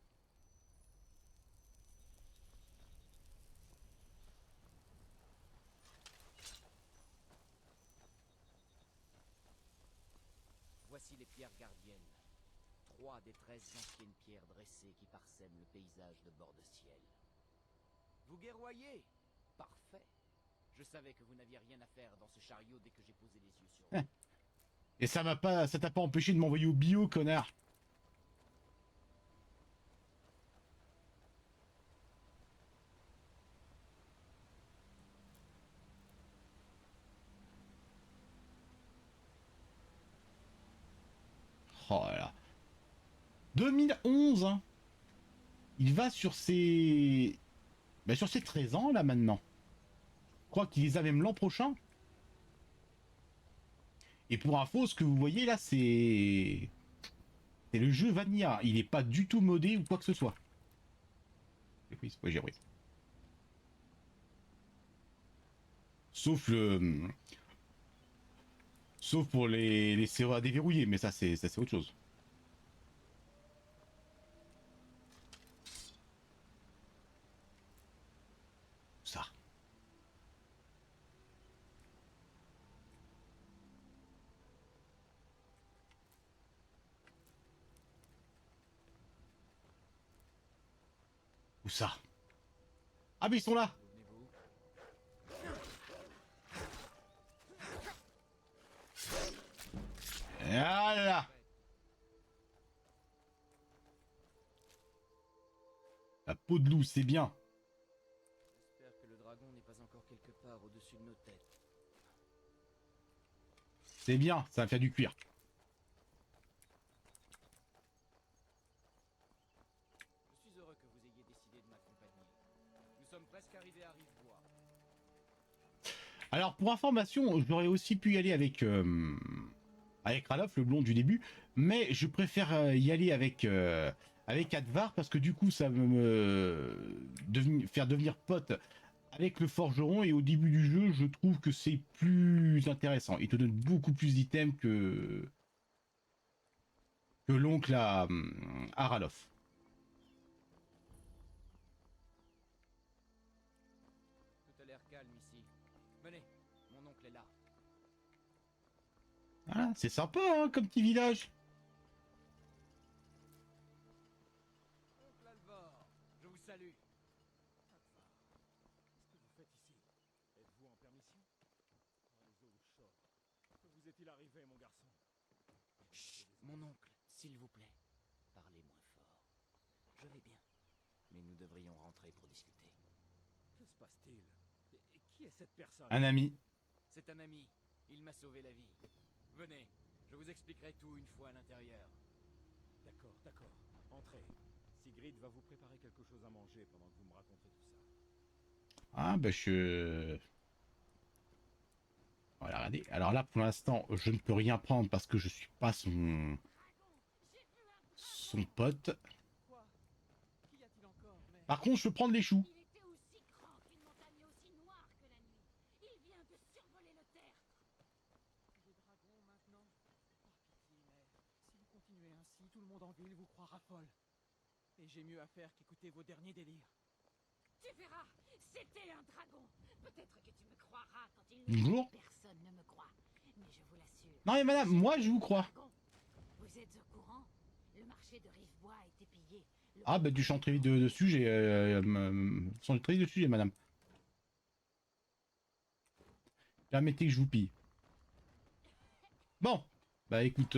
S7: Voici les pierres gardiennes. 3 des 13 anciennes pierres dressées qui parsèment le paysage de bord de ciel. Vous guerroyez? Parfait. Je savais que vous n'aviez rien à faire dans ce chariot dès que j'ai posé les yeux sur vous.
S1: Et ça t'a pas empêché de m'envoyer au bio, connard. Oh là là. 2011, hein. Il va sur ses... Bah, sur ses 13 ans, là, maintenant. Je crois qu'il les a même l'an prochain. Et pour info, ce que vous voyez, là, c'est... C'est le jeu Vanilla. Il est pas du tout modé ou quoi que ce soit. Oui, j'ai repris. Sauf le... Sauf pour les serrures à déverrouiller, mais ça, c'est autre chose. Ça. Où ça? Ah mais ils sont là. Ah là là. La peau de loup, c'est bien.
S7: J'espère que le dragon n'est pas encore quelque part au-dessus de nos têtes.
S1: C'est bien, ça va faire du cuir.
S7: Je suis heureux que vous ayez décidé de m'accompagner. Nous sommes presque arrivés à Rivebois.
S1: Alors, pour information, j'aurais aussi pu y aller avec Ralof, le blond du début, mais je préfère y aller avec Advar parce que du coup, ça va faire devenir pote avec le forgeron et au début du jeu, je trouve que c'est plus intéressant. Il te donne beaucoup plus d'items que l'oncle à Ralof.
S7: Tout a l'air calme ici. Venez, mon oncle est là.
S1: Voilà, c'est sympa hein, comme petit village.
S7: Oncle Alvor, je vous salue.
S2: Qu'est-ce que vous faites ici? Êtes-vous en permission? Oh, les eaux chaudes. Que vous est-il arrivé, mon garçon?
S7: Chut, mon oncle, s'il vous plaît. Parlez moins fort. Je vais bien. Mais nous devrions rentrer pour discuter.
S2: Que se passe-t-il? Et qui est cette personne?
S1: Un ami.
S7: C'est un ami. Il m'a sauvé la vie. Venez, je vous expliquerai tout une fois à l'intérieur.
S2: D'accord, d'accord. Entrez. Sigrid va vous préparer quelque chose à manger pendant que vous me raconterez tout ça.
S1: Ah bah voilà, regardez. Alors là, pour l'instant, je ne peux rien prendre parce que je suis pas son pote.
S3: Quoi? Qu'y a-t-il encore? Mais...
S1: Par contre, je peux prendre les choux.
S6: Il était aussi grand qu'une montagne, aussi noire que la nuit. Il vient de survoler le tertre.
S3: Des dragons maintenant? Par pitié, mais si vous continuez ainsi, tout le monde en ville vous croira folle. Et j'ai mieux à faire qu'écouter vos derniers délires.
S6: Tu verras, c'était un dragon. Peut-être que tu me croiras quand il
S1: Bonjour.
S6: Personne ne me croit, mais je vous l'assure.
S1: Non mais madame, moi je vous crois.
S6: Dragon, vous êtes au courant? Le marché de Rivebois a été pillé. Le
S1: Ah bah du chantier de sujet, chantier de sujet, madame. Permettez que je vous pille. Bon, bah écoute.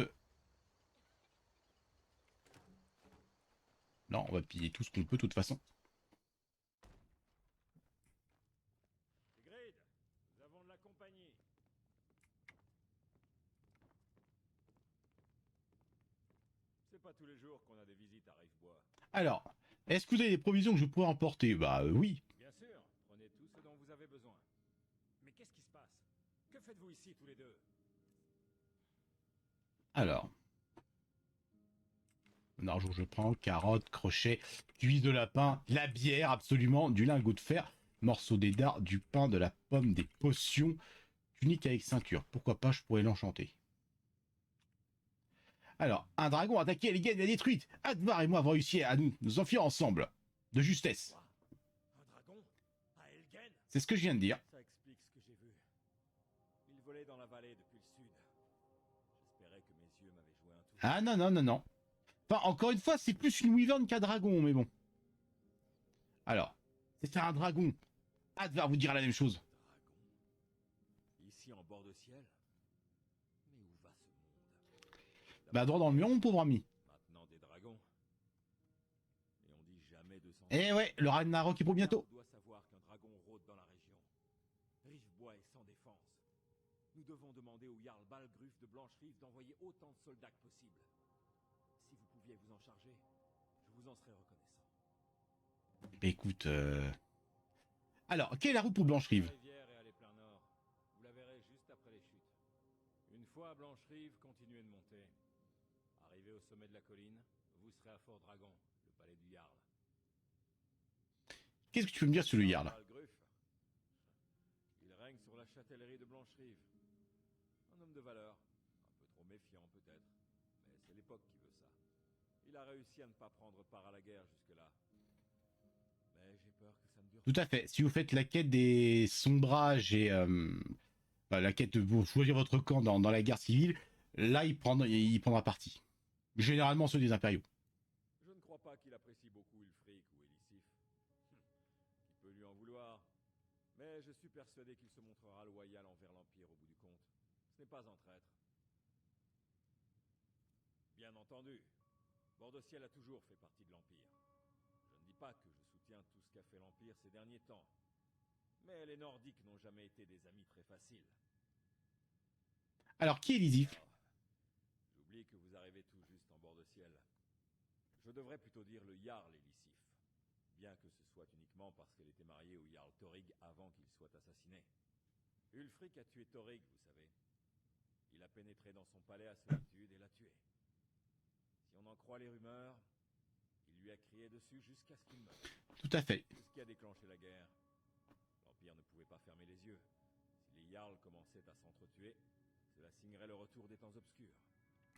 S1: Non, on va piller tout ce qu'on peut de toute façon.
S2: Sigrid, nous avons de la compagnie. C'est pas tous les jours qu'on a des visites à Rivebois.
S1: Alors, est-ce que vous avez des provisions que je pourrais emporter? Bah oui.
S2: Bien sûr, prenez tout ce dont vous avez besoin. Mais qu'est-ce qui se passe? Que faites-vous ici tous les deux?
S1: Alors. L'argent je prends, carottes, crochets, cuisse de lapin, la bière, absolument, du lingot de fer, morceau des dards, du pain, de la pomme, des potions, tunique avec ceinture. Pourquoi pas, je pourrais l'enchanter. Alors, un dragon a attaqué Elgen et l'a détruite. Advar et moi avons réussi à nous enfuir ensemble. De justesse.
S2: Quoi? Un dragon? À Elgen?
S1: C'est ce que je viens de dire.
S2: Ça explique ce que j'ai vu. Il volait dans la vallée depuis le sud. J'espérais que mes yeux m'avaient joué un tour.
S1: Ah non, non, non, non. Enfin, encore une fois, c'est plus une wyvern qu'un dragon, mais bon. Alors, c'est un dragon. Advar vous dira la même chose.
S2: Dragon? Ici en bord de ciel? Mais où va ce monde?
S1: Bah, droit dans le mur, mon pauvre ami.
S2: Maintenant des dragons. Et on dit jamais 200.
S1: Eh ouais, le Ragnarok est pour bientôt.
S2: On doit savoir qu'un dragon rôde dans la région. Rivebois est sans défense. Nous devons demander au Jarl Balgruf de Blancherive d'envoyer autant de soldats que possible. Si vous pouviez vous en charger, je vous en serais reconnaissant.
S1: Bah écoute, alors, quelle est la route pour Blancherive?
S2: La rivière est allée plein nord. Vous la verrez juste après les chutes. Une fois à Blancherive, continuez de monter. Arrivé au sommet de la colline, vous serez à Fort Dragon, le palais du Jarl.
S1: Qu'est-ce que tu peux me dire sur le Jarl?
S2: Balgruf. Il règne sur la châtellerie de Blancherive. Un homme de valeur, un peu trop méfiant peut-être, mais c'est l'époque qui veut ça. Il a réussi à ne pas prendre part à la guerre jusque-là. Mais j'ai peur que ça ne dure
S1: Tout à fait. Si vous faites la quête des sombrages et la quête pour choisir votre camp dans la guerre civile, là, il prendra parti. Généralement ceux des impériaux.
S2: Je ne crois pas qu'il apprécie beaucoup Ulfric ou Elisif. Qui peut lui en vouloir. Mais je suis persuadé qu'il se montrera loyal envers l'Empire au bout du compte. Ce n'est pas un traître. Bien entendu, Bordeciel a toujours fait partie de l'Empire. Je ne dis pas que je soutiens tout ce qu'a fait l'Empire ces derniers temps. Mais les Nordiques n'ont jamais été des amis très faciles.
S1: Alors, qui est Lysif?
S2: Alors, j'oublie que vous arrivez tout juste en Bordeciel. Je devrais plutôt dire le Jarl Elisif. Bien que ce soit uniquement parce qu'elle était mariée au Jarl Thorig avant qu'il soit assassiné. Ulfric a tué Thorig, vous savez. Il a pénétré dans son palais à Solitude et l'a tué. Si on en croit les rumeurs, il lui a crié dessus jusqu'à ce qu'il meure.
S1: Tout à fait.
S2: C'est ce qui a déclenché la guerre. L'Empire ne pouvait pas fermer les yeux. Si les Jarls commençaient à s'entretuer, cela signerait le retour des temps obscurs.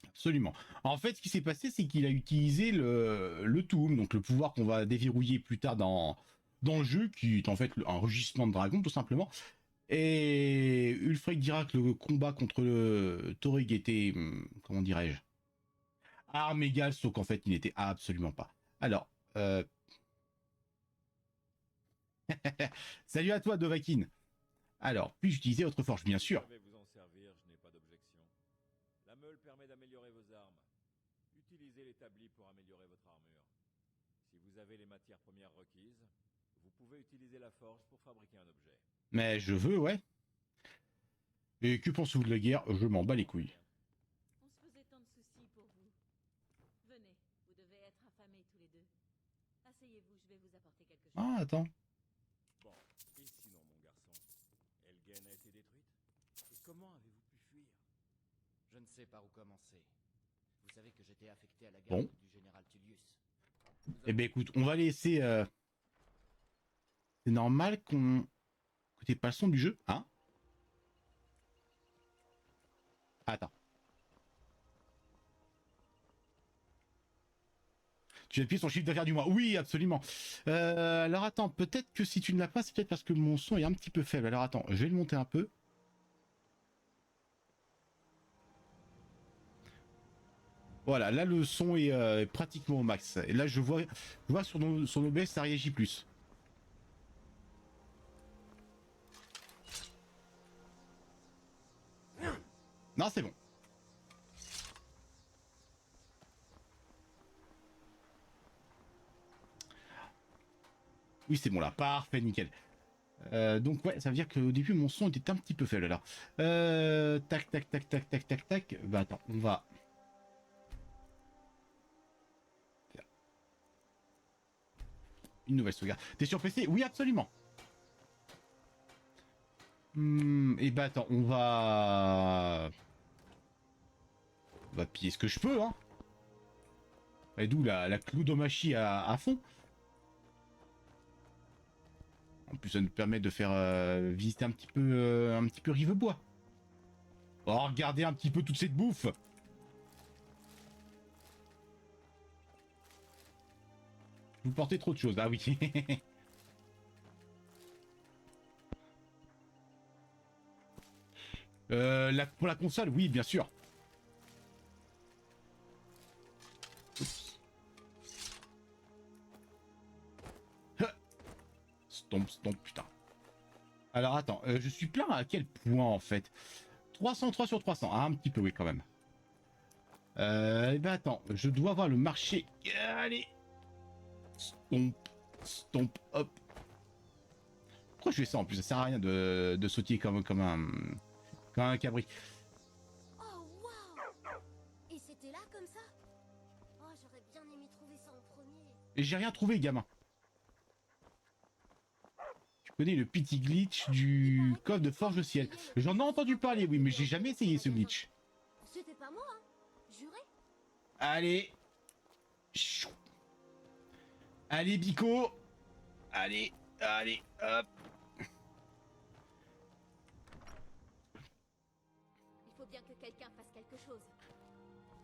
S1: Absolument. En fait, ce qui s'est passé, c'est qu'il a utilisé le Toum, donc le pouvoir qu'on va déverrouiller plus tard dans le jeu, qui est en fait un rugissement de dragon, tout simplement. Et Ulfric dira que le combat contre le Thorig était, comment dirais-je, à armes égales, sauf qu'en fait, il n'était absolument pas. Alors, salut à toi, Dovahkiin. Alors, puis-je utiliser votre forge, bien sûr.
S2: Si vous savez vous en servir, je n'ai pas d'objection. La meule permet d'améliorer vos armes. Utilisez l'établi pour améliorer votre armure. Si vous avez les matières premières requises, vous pouvez utiliser la forge pour fabriquer un objet.
S1: Mais je veux, ouais. Et que pensez-vous de la guerre? Je m'en bats les couilles.
S6: On se faisait tant de soucis pour vous. Venez, vous devez être affamés tous les deux. Asseyez-vous, je vais vous apporter quelque chose.
S1: Ah, attends.
S2: Bon, et sinon, mon garçon, Helgen a été détruite? Et comment avez-vous pu fuir?
S7: Je ne sais par où commencer. Vous savez que j'étais affecté à la
S1: Bon.
S7: garde du général Tullius.
S1: Eh ben écoute, on va laisser... C'est normal qu'on... que t'aies pas le son du jeu, hein? Attends. Tu as appuyé sur le chiffre d'affaires du mois. Oui, absolument. Alors attends, peut-être que si tu ne l'as pas, c'est peut-être parce que mon son est un petit peu faible. Alors attends, je vais le monter un peu. Voilà, là le son est pratiquement au max. Et là je vois sur nos OBS ça réagit plus. Non, c'est bon. Oui, c'est bon là. Parfait, nickel. Donc ouais, ça veut dire qu'au début mon son était un petit peu faible alors. Tac, tac, tac, tac, tac, tac, tac. Bah attends, on va... faire une nouvelle sauvegarde. T'es sur PC? Oui, absolument. Et bah attends, on va piller ce que je peux, hein. Et d'où la cloudomachie à fond. En plus, ça nous permet de faire visiter un petit peu Rivebois. Oh, regardez un petit peu toute cette bouffe. Vous portez trop de choses, ah oui. Pour la console, oui, bien sûr. Oups. Stomp, stomp, putain. Alors attends, je suis plein à quel point en fait? 303 sur 300, ah, un petit peu oui quand même. Eh ben attends, je dois avoir le marché. Allez. Stomp, stomp, hop. Pourquoi je fais ça en plus? Ça sert à rien de sautiller comme un cabri.
S8: Oh waouh! Et c'était là comme ça? Oh, j'aurais bien aimé trouver ça en premier.
S1: Et j'ai rien trouvé, gamin. Tu connais le petit glitch du coffre de Forge au ciel? J'en ai entendu parler, oui, mais j'ai jamais essayé ce glitch.
S8: C'était pas moi, hein? Juré?
S1: Allez. Chou. Allez, Bico. Allez, allez, hop.
S8: Il faut bien que quelqu'un fasse quelque chose.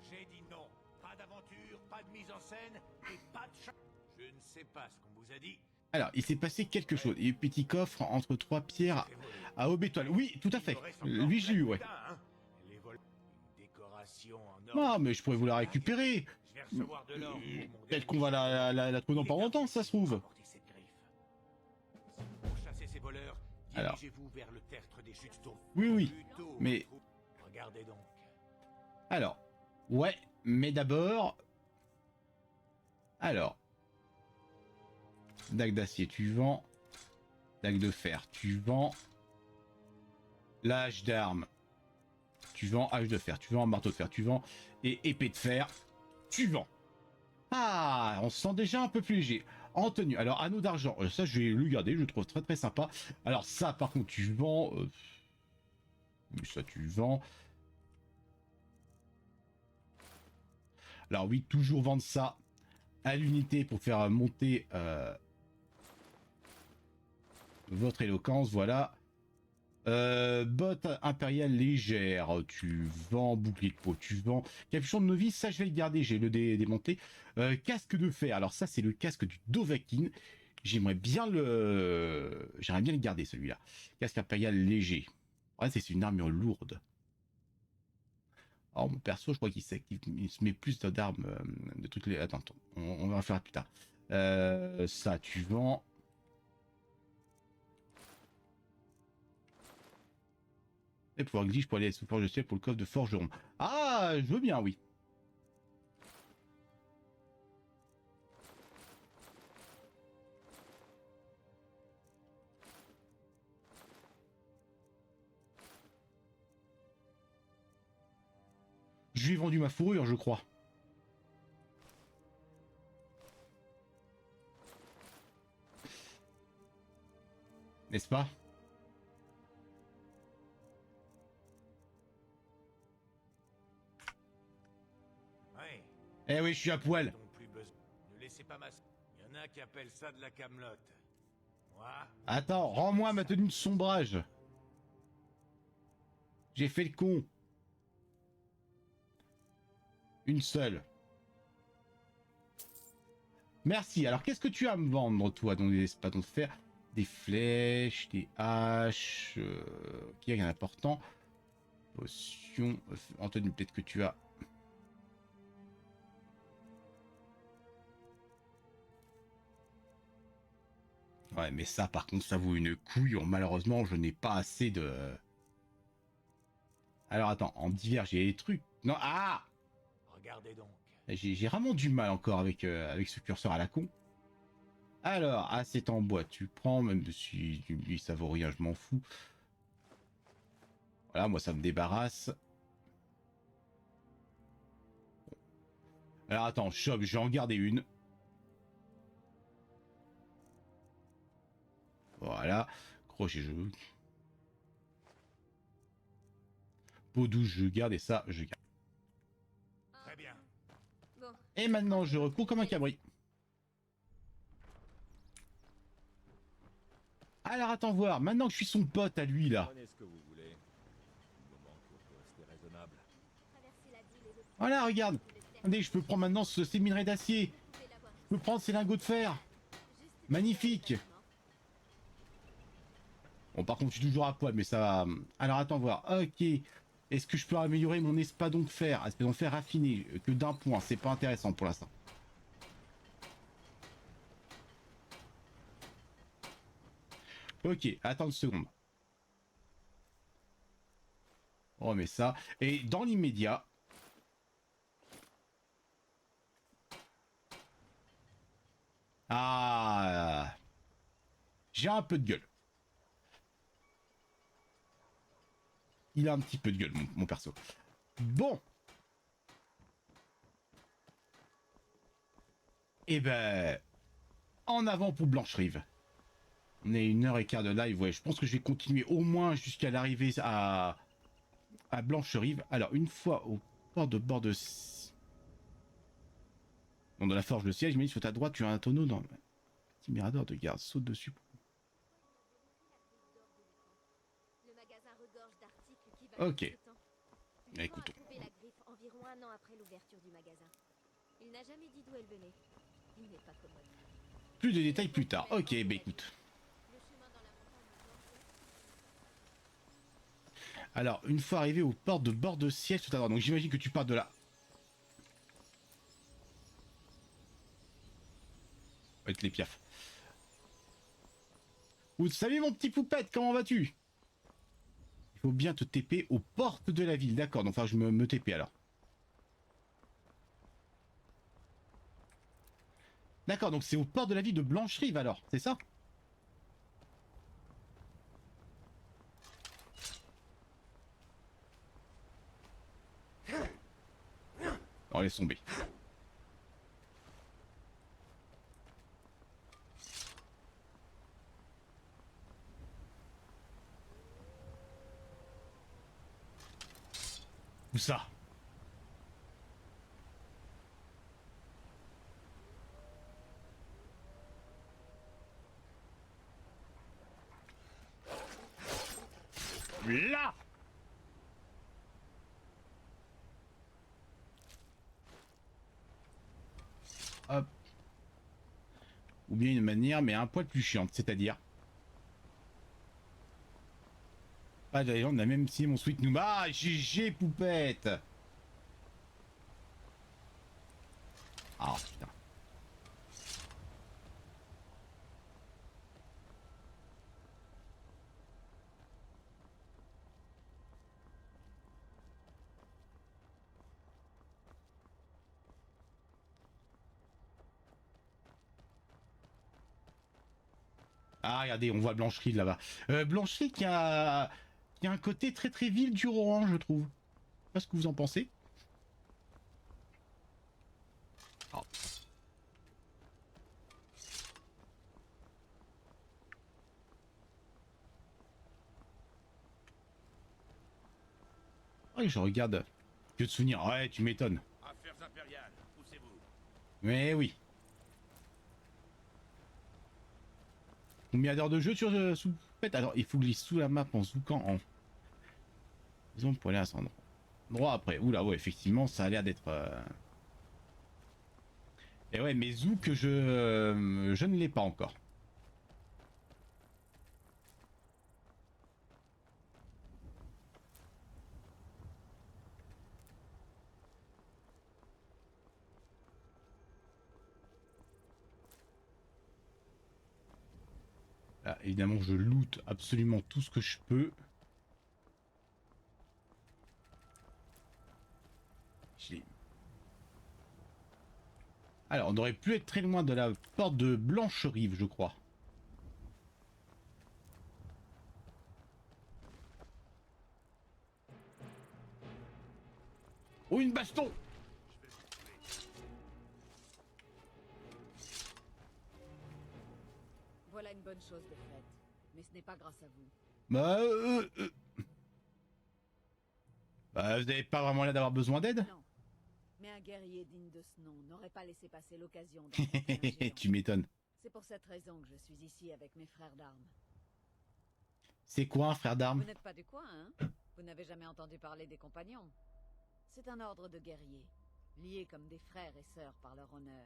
S4: J'ai dit non. Pas d'aventure, pas de mise en scène et pas de chat. Je ne sais pas ce qu'on vous a dit.
S1: Alors, il s'est passé quelque chose. Il y a eu petit coffre entre 3 pierres à Aube Étoile. Oui, tout à fait. Lui, j'ai eu, ouais.
S4: Les vols, une décoration en or.
S1: Non, mais je pourrais vous la récupérer.
S4: Je vais recevoir de l'or pour mon
S1: Peut-être qu'on va la trouver dans pas longtemps, ça se trouve.
S4: apporter cette griffe. Pour chasser ces voleurs,
S1: Alors.
S4: dirigez-vous vers le tertre des chutes tournées.
S1: Oui, oui.
S4: Plutôt,
S1: Mais-
S4: regardez donc.
S1: Alors, ouais, mais d'abord... Alors... Dague d'acier, tu vends. Dague de fer, tu vends. L'âge d'armes, tu vends. Hache de fer, tu vends. Marteau de fer, tu vends. Et épée de fer, tu vends. Ah, on se sent déjà un peu plus léger. En tenue, alors anneau d'argent, ça je vais le garder, je le trouve très très sympa. Alors ça par contre tu vends... Ça, tu vends. Alors oui, toujours vendre ça à l'unité pour faire monter votre éloquence, voilà. Botte impériale légère, tu vends bouclier de peau, tu vends capuchon de novice, ça je vais le garder, j'ai le démonté. Casque de fer, alors ça c'est le casque du Dovahkiin, j'aimerais bien le garder celui-là. Casque impérial léger, ouais, c'est une armure lourde. Alors mon perso, je crois qu'il s'active, il se met plus d'armes, de trucs. Attends, on va en faire plus tard. Ça, tu vends. Et pouvoir exige pour aller sous forge de ciel pour le coffre de forgeron. Ah, je veux bien, oui. Je lui ai vendu ma fourrure, je crois. N'est-ce pas?
S9: Ouais.
S1: Eh oui, je suis à poil.
S9: Donc plus besoin. Ne laissez pas masser. Il y en a qui appellent ça de la camelote. Moi.
S1: Attends, rends-moi ma tenue de sombrage. J'ai fait le con. Une seule. Merci. Alors, qu'est-ce que tu as à me vendre, toi, dans les espadons de fer? Des flèches, des haches. Ok, rien d'important. Potion. Anthony, peut-être que tu as. Ouais, mais ça, par contre, ça vaut une couille. Malheureusement, je n'ai pas assez de. Alors, attends, en divers, j'ai des trucs. Non, ah!
S9: Regardez donc.
S1: J'ai vraiment du mal encore avec, avec ce curseur à la con. Alors, ah, c'est en bois, tu prends, même si lui ça vaut rien, je m'en fous. Voilà, moi ça me débarrasse. Alors attends, shop, je vais en garder une. Voilà, crochet, je... Peau douce, je garde, et ça, je garde.
S9: Très bien.
S5: Bon.
S1: Et maintenant, je recours comme un cabri. Alors attends voir, maintenant que je suis son pote à lui là.
S2: Prenez ce que vous voulez. Du moment que vous restez raisonnable.
S8: Traverser la ville et le...
S1: Voilà, regarde. Attendez, je peux prendre maintenant ces minerais d'acier. Je peux prendre ces lingots de fer. Magnifique. Bon, par contre, je suis toujours à poil, mais ça va. Alors attends voir. Ok. Est-ce que je peux améliorer mon espadon de fer? Espadon de fer raffiné, que d'un point. C'est pas intéressant pour l'instant. Ok, attends une seconde. On remet ça. Et dans l'immédiat... Ah... J'ai un peu de gueule. Il a un petit peu de gueule, mon perso. Bon. Eh ben... En avant pour Blancherive. On est 1h15 de live, ouais. Je pense que je vais continuer au moins jusqu'à l'arrivée à Blancherive. Alors, une fois au port de bord de... Bon, dans la forge de siège, mais sur ta droite, tu as un tonneau dans... Petit mirador de garde, saute dessus.
S8: Le magasin regorge d'articles qui valent
S1: Ok.
S8: ce temps.
S1: Bah, écoutons.
S8: Dupont a trouvé la griffe environ 1 an après l'ouverture du magasin. Il n'a jamais dit d'où elle venait. Il n'est pas commode.
S1: Plus de détails plus tard. Ok, bah écoute.
S8: Le chemin dans la montagne est dangereux.
S1: Alors, une fois arrivé au port de bord de siège tout à l'heure, donc j'imagine que tu pars de là. Avec les piafs. Salut mon petit poupette, comment vas-tu? Il faut bien te TP aux portes de la ville, d'accord, donc enfin je me TP alors. D'accord, donc c'est aux portes de la ville de Blancherive alors, c'est ça? Oh, laisse tomber. Où ça? Là! Hop. Ou bien une manière, mais un poil plus chiante, c'est-à-dire... Ah, d'ailleurs, on a même si mon sweet nous... Ah, GG, poupette! Ah, putain. Ah, regardez, on voit Blancherie là-bas. Blancherie qui a un côté très très vil du Rohan, je trouve. Je sais pas ce que vous en pensez. Oh. Oh, je regarde. Que de souvenirs. Ouais, tu m'étonnes.
S4: Affaires impériales, poussez-vous.
S1: Mais oui. Combien d'heures de jeu sur sous pète? Alors, il faut que je lise sous la map en zookant en. Disons pour aller à son droit après. Oula, ouais, effectivement, ça a l'air d'être. Et ouais, mais zouk, je ne l'ai pas encore. Là, évidemment, je loot absolument tout ce que je peux. Alors, on aurait pu être très loin de la porte de Blanche-Rive, je crois. Oh, une baston!
S5: Voilà une bonne chose de faite. Mais ce n'est pas grâce à vous.
S1: Bah, bah, vous n'avez pas vraiment l'air d'avoir besoin d'aide?
S5: Non. Mais un guerrier digne de ce nom n'aurait pas laissé passer l'occasion d'affronter un géant.
S1: Tu m'étonnes.
S5: C'est pour cette raison que je suis ici avec mes frères d'armes.
S1: C'est quoi un frère d'armes?
S5: Vous n'êtes pas du coin, hein? Vous n'avez jamais entendu parler des compagnons? C'est un ordre de guerriers, liés comme des frères et sœurs par leur honneur.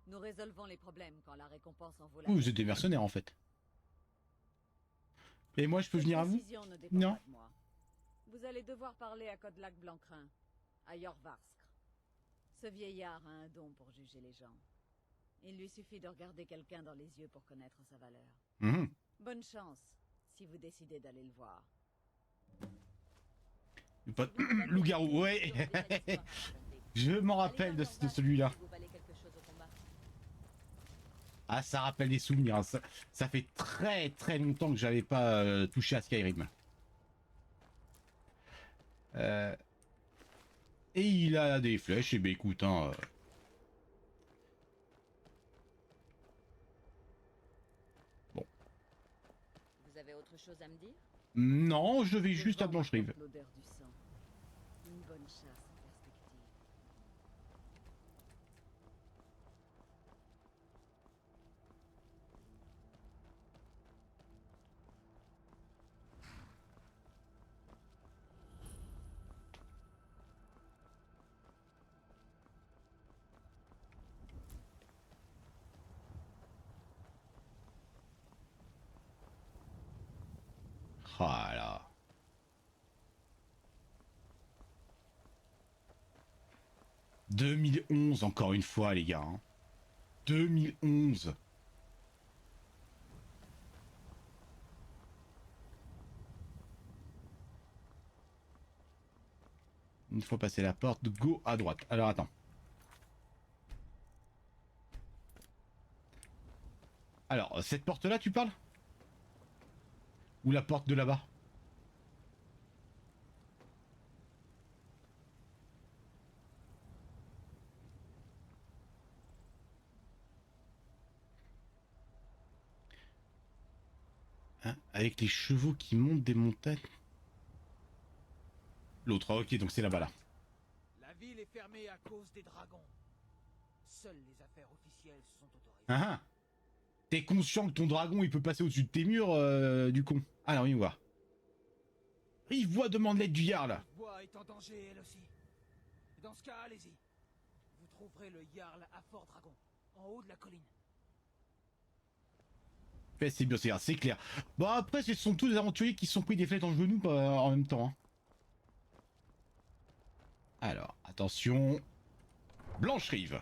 S5: Nous résolvons les problèmes quand la récompense en vaut la peine.
S1: Vous êtes des mercenaires en fait. Et moi je peux venir à vous?
S5: Ne dépend
S1: Non.
S5: pas de moi. Vous allez devoir parler à Kodlak Blancrin, à Yorvarsk. Ce vieillard a un don pour juger les gens. Il lui suffit de regarder quelqu'un dans les yeux pour connaître sa valeur.
S1: Mmh.
S5: Bonne chance, si vous décidez d'aller le voir.
S1: Loup-garou, ouais. Je m'en rappelle de celui-là. Ah, ça rappelle des souvenirs. Ça fait très très longtemps que j'avais pas touché à Skyrim. Et il a des flèches, et ben écoute, hein. Bon.
S6: Vous avez autre chose à me dire?
S1: Non, je vais juste à Blanche-Rive.
S5: L'odeur du sang. Une bonne chasse en perspective.
S1: Voilà. 2011 encore une fois les gars. Hein. 2011. Une fois passé la porte, go à droite. Alors attends. Alors, cette porte-là, tu parles? Ou la porte de là-bas? Hein, avec les chevaux qui montent des montagnes. L'autre, ok, donc c'est là-bas là.
S3: La ville est fermée à cause des dragons. Seules les affaires officielles sont autorisées.
S1: Ah ah. T'es conscient que ton dragon il peut passer au-dessus de tes murs, du con. Alors, il voit. Il voit demande l'aide du Jarl.
S3: Le bois est en danger, elle aussi. Dans ce cas, allez-y. Vous trouverez le Jarl à Fort Dragon, en haut de la colline.
S1: Ouais, c'est bien, c'est clair. Bon, après, ce sont tous des aventuriers qui se sont pris des flèches dans le genou en même temps. Hein. Alors, attention. Blanche-Rive.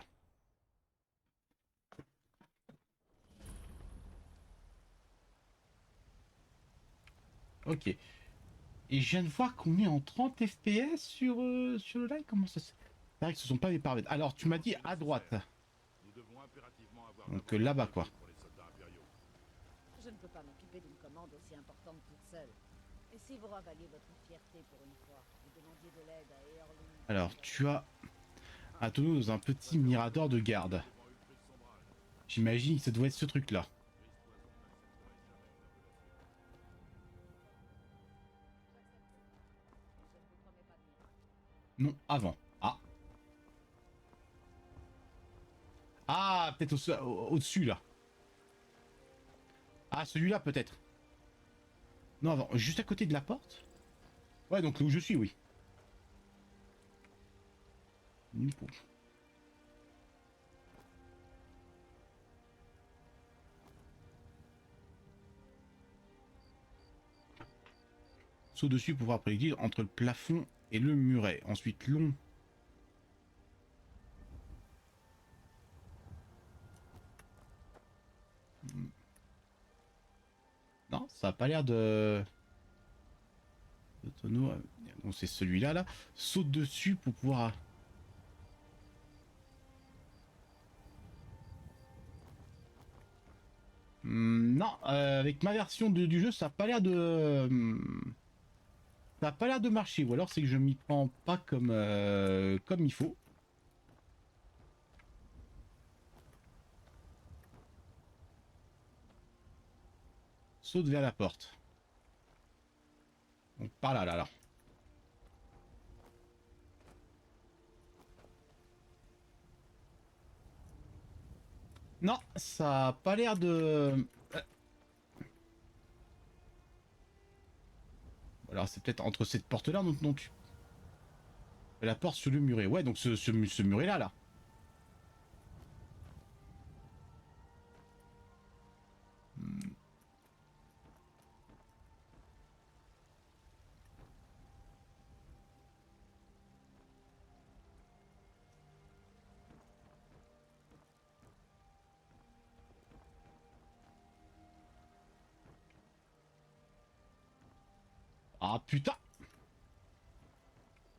S1: Ok. Et je viens de voir qu'on est en 30 FPS sur le live. Comment ça se... C'est vrai que ce sont pas mes paramètres. Alors, tu m'as dit à droite. Donc là-bas, quoi.
S5: Je ne peux pas m'occuper d'une commande aussi importante toute seule. Et si vous ravaliez votre fierté pour une fois, vous demandiez de l'aide à Eorlund...
S1: Alors, tu as un tonneau dans un petit mirador de garde. J'imagine que ça doit être ce truc-là. Non, avant. Ah. Ah, peut-être au-dessus, là. Ah, celui-là, peut-être. Non, avant. Juste à côté de la porte. Ouais, donc là où je suis, oui. Saut dessus pour pouvoir prédire entre le plafond et le muret. Ensuite, long. Non, ça a pas l'air de... Le tonneau... Donc c'est celui-là, là. Saute dessus pour pouvoir... non, avec ma version du jeu, ça a pas l'air de... ça a pas l'air de marcher. Ou alors c'est que je m'y prends pas comme il faut. Saute vers la porte. Donc par là, là. Non, ça a pas l'air de... Alors c'est peut-être entre cette porte-là dont tu... La porte sur le muret. Ouais, donc ce muret-là, là. Ah putain!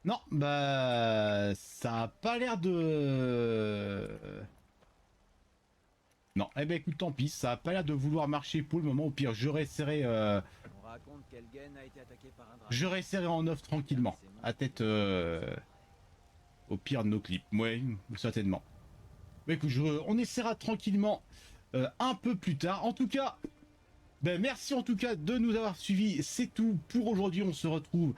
S1: Non, bah... Ça a pas l'air de... Non, eh ben écoute, tant pis, ça a pas l'air de vouloir marcher pour le moment. Au pire, je réessayerai...
S3: On raconte qu'Elgen a été attaqué par un dragon.
S1: Je réessayerai en off tranquillement. À tête... Au pire de nos clips. Ouais, certainement. Mais écoute, on essaiera tranquillement un peu plus tard. En tout cas... Ben, merci en tout cas de nous avoir suivis. C'est tout pour aujourd'hui. On se retrouve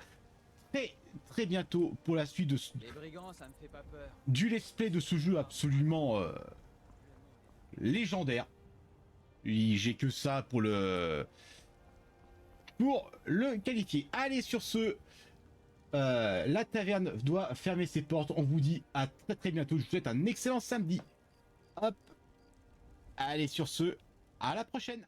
S1: très bientôt pour la suite de
S3: Les brigands, ça me fait pas peur.
S1: du let's play de ce jeu absolument légendaire. Oui, j'ai que ça pour le qualifier. Allez, sur ce, la taverne doit fermer ses portes. On vous dit à très bientôt. Je vous souhaite un excellent samedi. Hop. Allez, sur ce, à la prochaine.